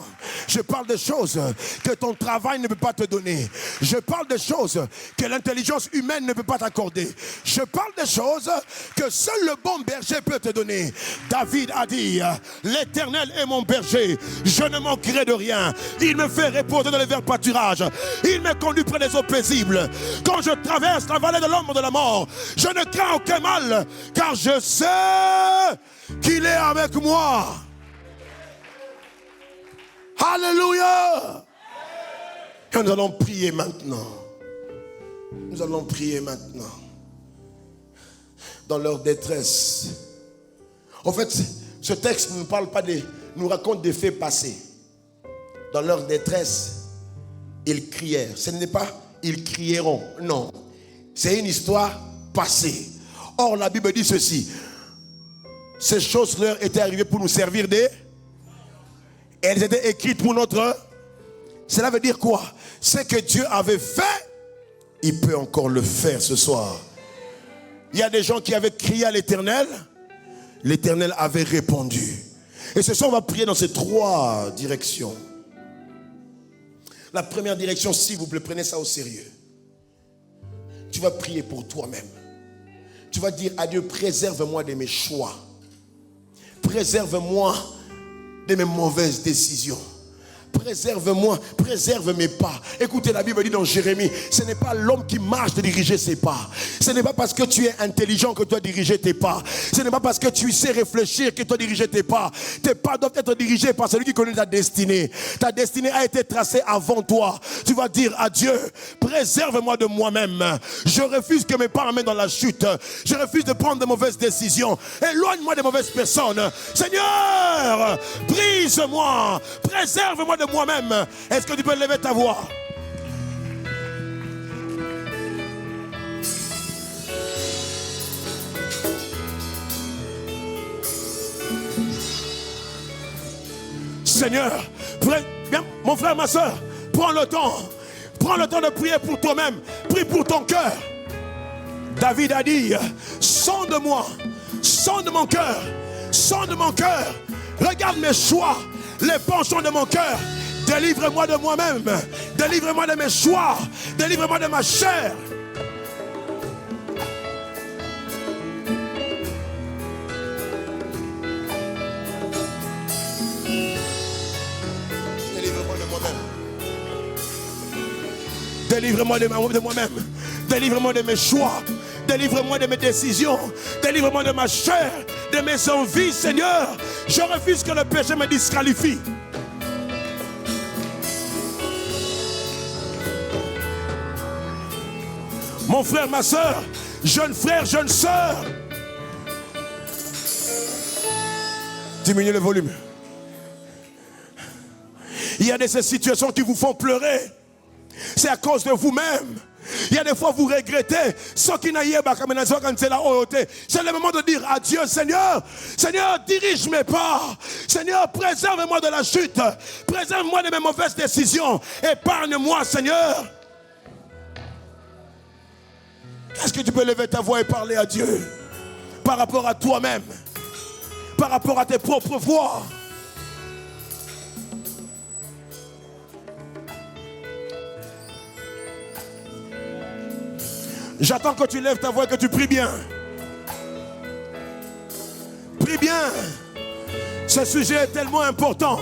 Je parle des choses que ton travail ne peut pas te donner. Je parle des choses que l'intelligence humaine ne peut pas t'accorder. Je parle des choses que seul le bon berger peut te donner. David a dit, l'Éternel est mon berger, je ne manquerai de rien. Il me fait reposer dans les verts pâturages. Il me conduit près des eaux paisibles. Quand je traverse la vallée de l'ombre de la mort, je ne crains aucun mal, car je sais qu'il est avec moi. Alléluia. Et nous allons prier maintenant. Nous allons prier maintenant. Dans leur détresse. En fait, ce texte ne parle pas nous raconte des faits passés. Dans leur détresse, ils crièrent. Ce n'est pas ils crieront. Non. C'est une histoire passée. Or, la Bible dit ceci. Ces choses leur étaient arrivées pour nous servir des... Elles étaient écrites pour notre... Cela veut dire quoi? Ce que Dieu avait fait, il peut encore le faire ce soir. Il y a des gens qui avaient crié à l'Éternel. L'Éternel avait répondu. Et ce soir, on va prier dans ces 3 directions. La première direction, s'il vous plaît, prenez ça au sérieux. Tu vas prier pour toi-même. Tu vas dire à Dieu, préserve-moi de mes choix. Préserve-moi de mes mauvaises décisions. Préserve-moi, préserve mes pas. Écoutez, la Bible dit dans Jérémie, ce n'est pas l'homme qui marche de diriger ses pas. Ce n'est pas parce que tu es intelligent que tu dois diriger tes pas. Ce n'est pas parce que tu sais réfléchir que tu dois diriger tes pas. Tes pas doivent être dirigés par celui qui connaît ta destinée. Ta destinée a été tracée avant toi. Tu vas dire à Dieu, préserve-moi de moi-même. Je refuse que mes pas m'amènent dans la chute. Je refuse de prendre de mauvaises décisions. Éloigne-moi des mauvaises personnes. Seigneur, brise-moi, préserve-moi de moi-même. Est-ce que tu peux lever ta voix? Seigneur, bien, mon frère, ma soeur, prends le temps de prier pour toi-même. Prie pour ton cœur. David a dit, sonde-moi, sonde mon cœur, sonde mon cœur, regarde mes choix, les penchants de mon cœur. Délivre-moi de moi-même. Délivre-moi de mes choix. Délivre-moi de ma chair. Délivre-moi de moi-même. Délivre-moi de moi-même. Délivre-moi de mes choix. Délivre-moi de mes décisions. Délivre-moi de ma chair, de mes envies, Seigneur. Je refuse que le péché me disqualifie. Mon frère, ma soeur, jeune frère, jeune soeur. Diminuez le volume. Il y a de ces situations qui vous font pleurer. C'est à cause de vous-même. Il y a des fois vous regrettez. C'est le moment de dire à Dieu, Seigneur, Seigneur, dirige mes pas. Seigneur, préserve-moi de la chute. Préserve-moi de mes mauvaises décisions. Épargne-moi, Seigneur. Est-ce que tu peux lever ta voix et parler à Dieu par rapport à toi-même, par rapport à tes propres voix? J'attends que tu lèves ta voix et que tu pries bien. Prie bien. Ce sujet est tellement important.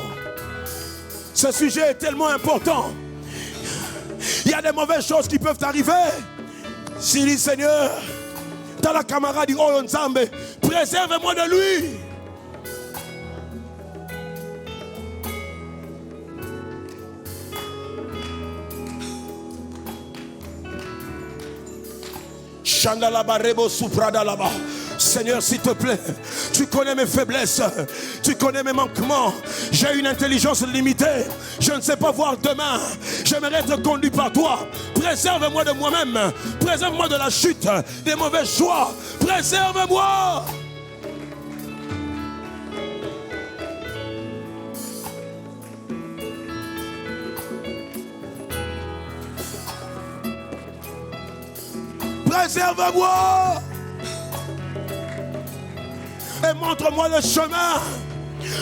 Ce sujet est tellement important. Il y a des mauvaises choses qui peuvent arriver. Si dit Seigneur, dans la camarade dit oh Nzambe, préserve-moi de lui. Chandalabarebo supradalaba. Seigneur, s'il te plaît, tu connais mes faiblesses, tu connais mes manquements. J'ai une intelligence limitée, je ne sais pas voir demain. J'aimerais être conduit par toi. Préserve-moi de moi-même, préserve-moi de la chute, des mauvais choix. Préserve-moi. Préserve-moi. Et montre-moi le chemin.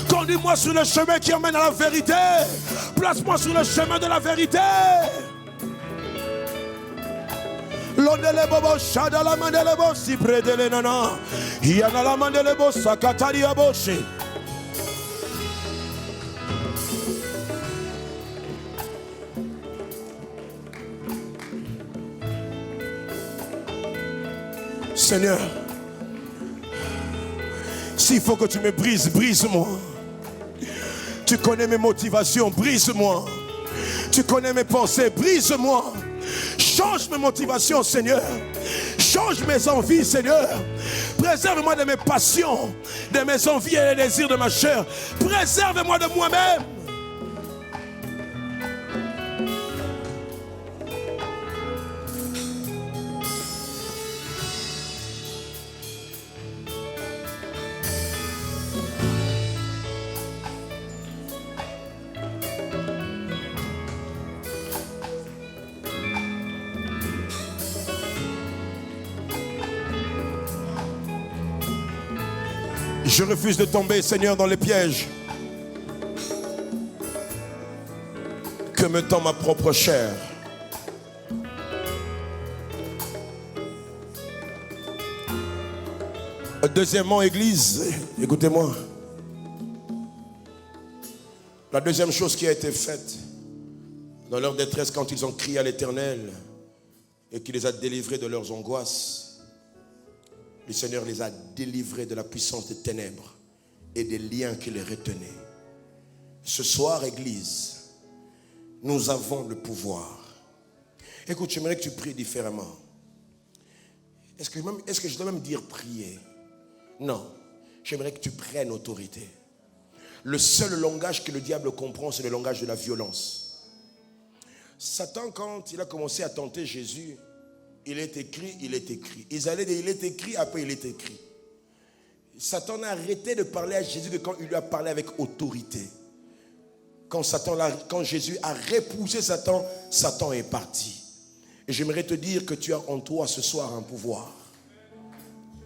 Conduis-moi sur le chemin qui emmène à la vérité. Place-moi sur le chemin de la vérité. L'ondele bobo shada la mandele bo si predele nana. Yana la mandele bo sakatari aboshe. Seigneur, s'il faut que tu me brises, brise-moi. Tu connais mes motivations, brise-moi. Tu connais mes pensées, brise-moi. Change mes motivations, Seigneur. Change mes envies, Seigneur. Préserve-moi de mes passions, de mes envies et les désirs de ma chair. Préserve-moi de moi-même. Je refuse de tomber, Seigneur, dans les pièges que me tend ma propre chair. Deuxièmement, Église, écoutez-moi. La deuxième chose qui a été faite dans leur détresse quand ils ont crié à l'Éternel et qu'il les a délivrés de leurs angoisses, le Seigneur les a délivrés de la puissance des ténèbres et des liens qui les retenaient. Ce soir, Église, nous avons le pouvoir. Écoute, j'aimerais que tu pries différemment. Est-ce que je dois même dire prier? Non, j'aimerais que tu prennes autorité. Le seul langage que le diable comprend, c'est le langage de la violence. Satan, quand il a commencé à tenter Jésus, il est écrit, il est écrit. Ils allaient dire, il est écrit, après il est écrit. Satan a arrêté de parler à Jésus que quand il lui a parlé avec autorité. Quand Jésus a repoussé Satan, Satan est parti. Et j'aimerais te dire que tu as en toi ce soir un pouvoir.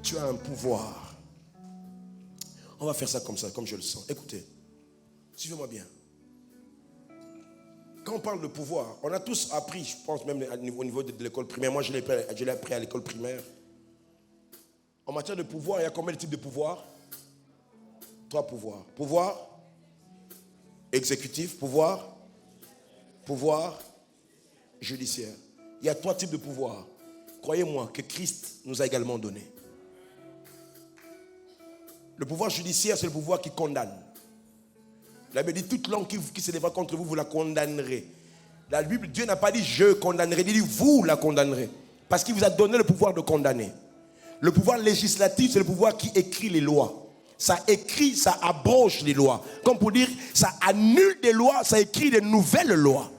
Tu as un pouvoir. On va faire ça comme je le sens. Écoutez, suivez-moi bien. Quand on parle de pouvoir, on a tous appris, je pense même au niveau de l'école primaire. Moi, je l'ai appris à l'école primaire. En matière de pouvoir, il y a combien de types de pouvoirs? 3 pouvoirs. Pouvoir exécutif, pouvoir judiciaire. Il y a 3 types de pouvoirs. Croyez-moi que Christ nous a également donné. Le pouvoir judiciaire, c'est le pouvoir qui condamne. La Bible dit, toute langue qui se lèvera contre vous, vous la condamnerez. La Bible, Dieu n'a pas dit je condamnerai, il dit vous la condamnerez. Parce qu'il vous a donné le pouvoir de condamner. Le pouvoir législatif, c'est le pouvoir qui écrit les lois. Ça écrit, ça abroge les lois. Comme pour dire, ça annule des lois, ça écrit de nouvelles lois.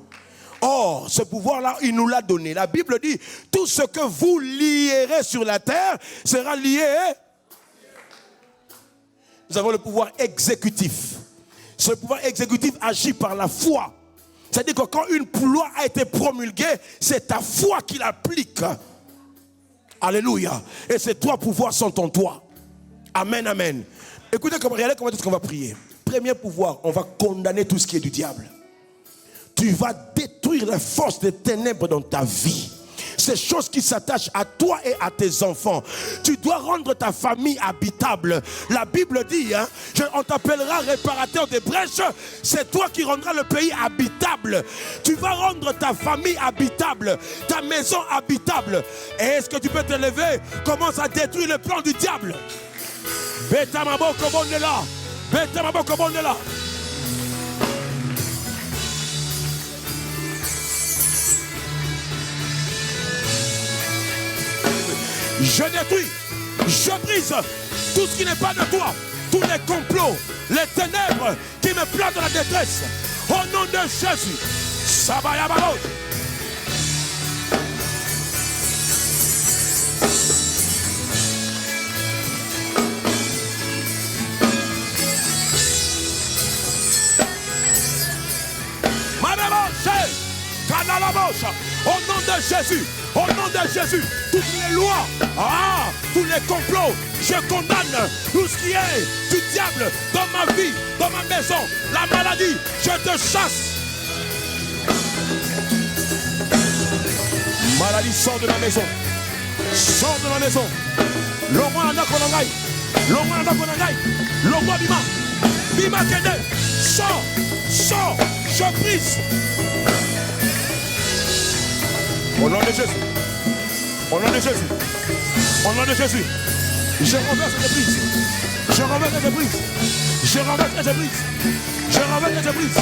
Or, ce pouvoir-là, il nous l'a donné. La Bible dit, tout ce que vous lierez sur la terre sera lié. Nous avons le pouvoir exécutif. Ce pouvoir exécutif agit par la foi. C'est-à-dire que quand une loi a été promulguée, c'est ta foi qui l'applique. Alléluia. Et ces 3 pouvoirs sont en toi. Amen, amen. Écoutez, regardez comment est-ce qu'on va prier. Premier pouvoir, on va condamner tout ce qui est du diable. Tu vas détruire les forces des ténèbres dans ta vie. Ces choses qui s'attachent à toi et à tes enfants. Tu dois rendre ta famille habitable. La Bible dit, on t'appellera réparateur des brèches. C'est toi qui rendras le pays habitable. Tu vas rendre ta famille habitable, ta maison habitable. Et est-ce que tu peux te lever? Commence à détruire le plan du diable. Beta mabo kobondela. Beta mabo kobondela. Je détruis, je brise tout ce qui n'est pas de toi, tous les complots, les ténèbres qui me plantent dans la détresse. Au nom de Jésus, Sabayabalo. Au nom de Jésus, au nom de Jésus, toutes les lois, tous les complots, je condamne tout ce qui est du diable dans ma vie, dans ma maison, la maladie, je te chasse. a dit sors de ma maison. Sors de ma maison. L'homme anda konangai. L'homme anda konangai. L'homme bima. Bima kende. Sors. Sors. Je prise. Au nom de Jésus. Au nom de Jésus. Au nom de Jésus. Je renverse cette prise. Je renverse cette prise. Je renverse cette prise. Je renverse cette prise.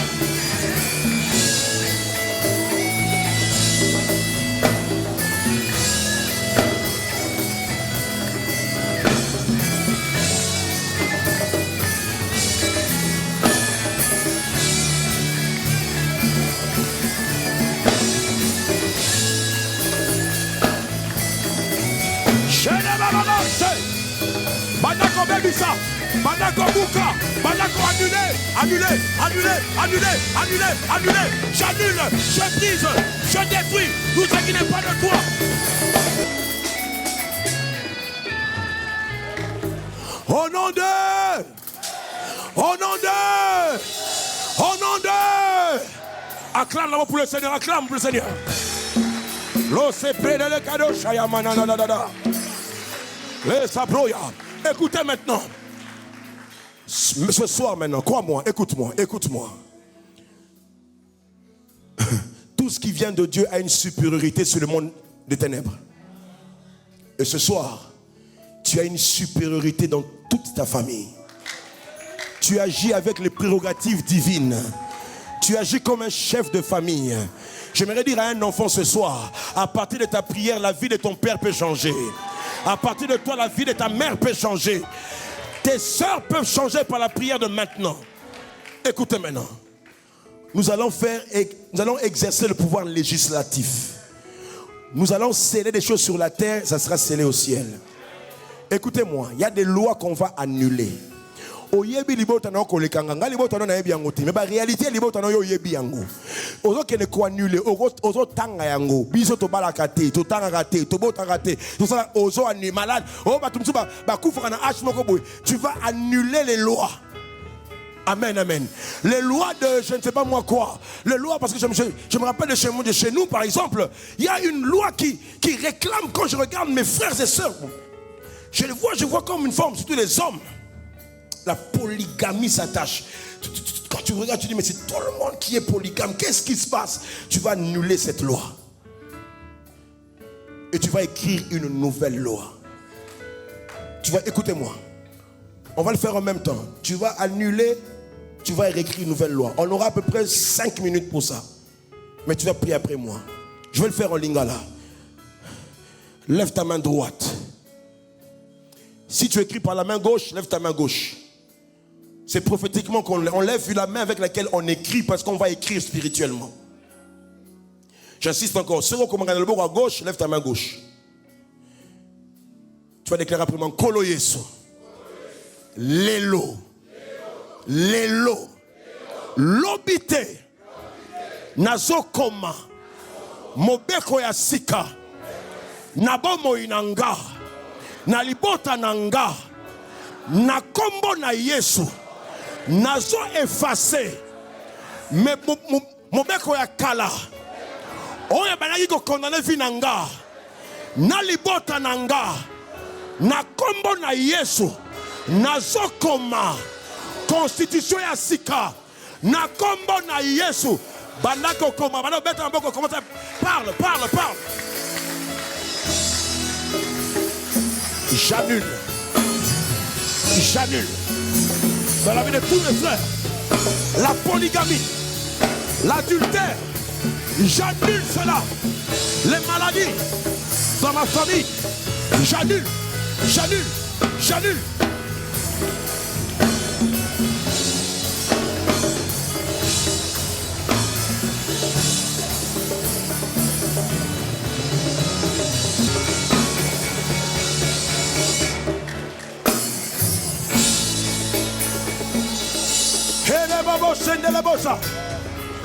Bandako Bebisa, Bandako Bouka, Bandako annulé, j'annule, je brise, je détruis tout ce qui n'est pas de toi. Au nom de, acclame la main pour le Seigneur, acclame pour le Seigneur. L'OCP de le cadeau, Shayamana, les sabroya. Écoutez maintenant. Ce soir maintenant, crois-moi, écoute-moi. Tout ce qui vient de Dieu a une supériorité sur le monde des ténèbres. Et ce soir, tu as une supériorité dans toute ta famille. Tu agis avec les prérogatives divines. Tu agis comme un chef de famille. J'aimerais dire à un enfant ce soir, à partir de ta prière, la vie de ton père peut changer. À partir de toi, la vie de ta mère peut changer. Tes sœurs peuvent changer par la prière de maintenant. Écoutez maintenant. Nous allons exercer le pouvoir législatif. Nous allons sceller des choses sur la terre, ça sera scellé au ciel. Écoutez-moi, il y a des lois qu'on va annuler. Oyebi libota na ko lekanga nga libota na yebi yango ti mais ba réalité libota na yo yebi yango ozo kene ko annuler ozo tanga yango biso to balaka te to tanga te to botanga te to ça ozo ani malade o ba tumsu ba kufa na H moko boy tu vas annuler les lois. Amen, amen. Les lois de je ne sais pas moi quoi. Les lois parce que je me rappelle de chez nous par exemple, il y a une loi qui réclame quand je regarde mes frères et sœurs. Je vois comme une forme, surtout les hommes. La polygamie s'attache. Quand tu regardes, tu dis, mais c'est tout le monde qui est polygame. Qu'est-ce qui se passe? Tu vas annuler cette loi. Et tu vas écrire une nouvelle loi. Écoutez-moi. On va le faire en même temps. Tu vas annuler, tu vas réécrire une nouvelle loi. On aura à peu près 5 minutes pour ça. Mais tu vas prier après moi. Je vais le faire en lingala. Lève ta main droite. Si tu écris par la main gauche, lève ta main gauche. C'est prophétiquement qu'on lève la main avec laquelle on écrit parce qu'on va écrire spirituellement. J'insiste encore. Si on commence à gauche, lève ta main gauche. Tu vas déclarer après moi Kolo Yesu. Lelo. Lobite. Nazokoma. Mobeko ya sika. Nabomo inanga. Nalibota nanga. Na kombo na Yesu. Nazo effacé. Mais mobeko ya kala. Oye banaki ko condamner vinanga. Nalibota nanga. Na kombo na Yesu. Nazo koma. Constitution ya sika. Na kombo na Yesu. Bandako koma. Bandako beta mboko commence. Parle. J'annule. Dans la vie de tous mes frères, la polygamie, l'adultère, j'annule cela. Les maladies dans ma famille, j'annule.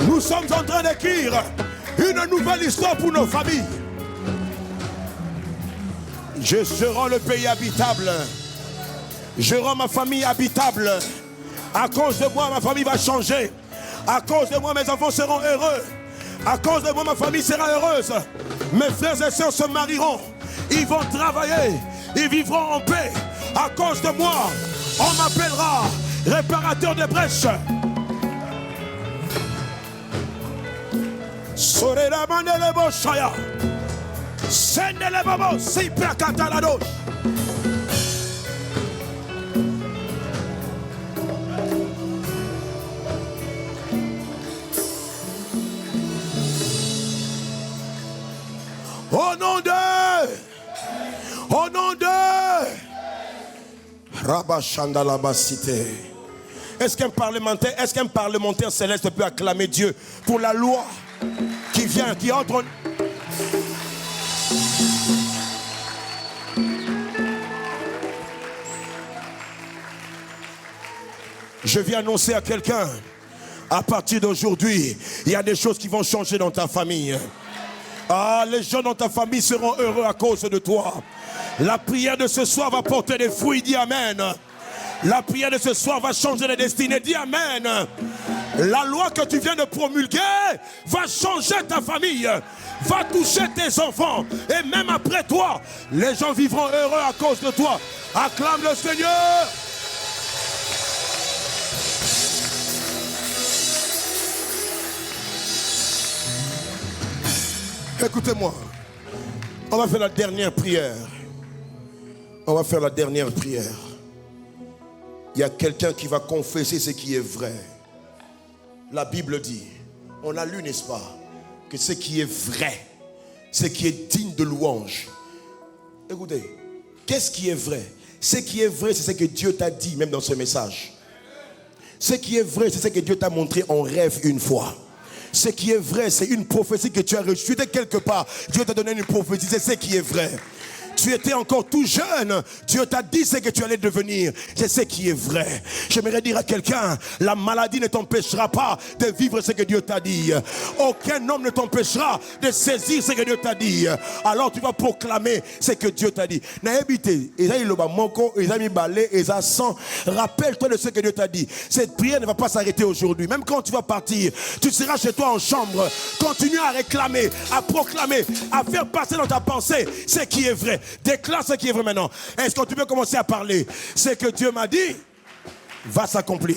Nous sommes en train d'écrire une nouvelle histoire pour nos familles. Je rends le pays habitable. Je rends ma famille habitable. À cause de moi, ma famille va changer. À cause de moi, mes enfants seront heureux. À cause de moi, ma famille sera heureuse. Mes frères et sœurs se marieront. Ils vont travailler. Ils vivront en paix. À cause de moi, on m'appellera réparateur de brèches. Sorera mandele boshaya. Sendele bobo si prakata la doche. Au nom de Rabba Chandalaba Cité. Est-ce qu'un parlementaire céleste peut acclamer Dieu pour la loi qui vient, qui entre? Je viens annoncer à quelqu'un, à partir d'aujourd'hui, il y a des choses qui vont changer dans ta famille. Ah, les gens dans ta famille seront heureux à cause de toi. La prière de ce soir va porter des fruits, dis Amen. La prière de ce soir va changer les destinées, dis Amen. La loi que tu viens de promulguer va changer ta famille, va toucher tes enfants. Et même après toi, les gens vivront heureux à cause de toi. Acclame le Seigneur. Écoutez-moi, on va faire la dernière prière. On va faire la dernière prière. Il y a quelqu'un qui va confesser ce qui est vrai. La Bible dit, on a lu, n'est-ce pas, que ce qui est vrai, ce qui est digne de louange. Écoutez, qu'est-ce qui est vrai? Ce qui est vrai, c'est ce que Dieu t'a dit, même dans ce message. Ce qui est vrai, c'est ce que Dieu t'a montré en rêve une fois. Ce qui est vrai, c'est une prophétie que tu as reçue de quelque part. Dieu t'a donné une prophétie, c'est ce qui est vrai. Tu étais encore tout jeune. Dieu t'a dit ce que tu allais devenir. C'est ce qui est vrai. J'aimerais dire à quelqu'un, la maladie ne t'empêchera pas de vivre ce que Dieu t'a dit. Aucun homme ne t'empêchera de saisir ce que Dieu t'a dit. Alors tu vas proclamer ce que Dieu t'a dit. Rappelle-toi de ce que Dieu t'a dit. Cette prière ne va pas s'arrêter aujourd'hui. Même quand tu vas partir, tu seras chez toi en chambre. Continue à réclamer, à proclamer, à faire passer dans ta pensée ce qui est vrai. Déclare ce qui est vrai maintenant. Est-ce que tu peux commencer à parler? Ce que Dieu m'a dit va s'accomplir.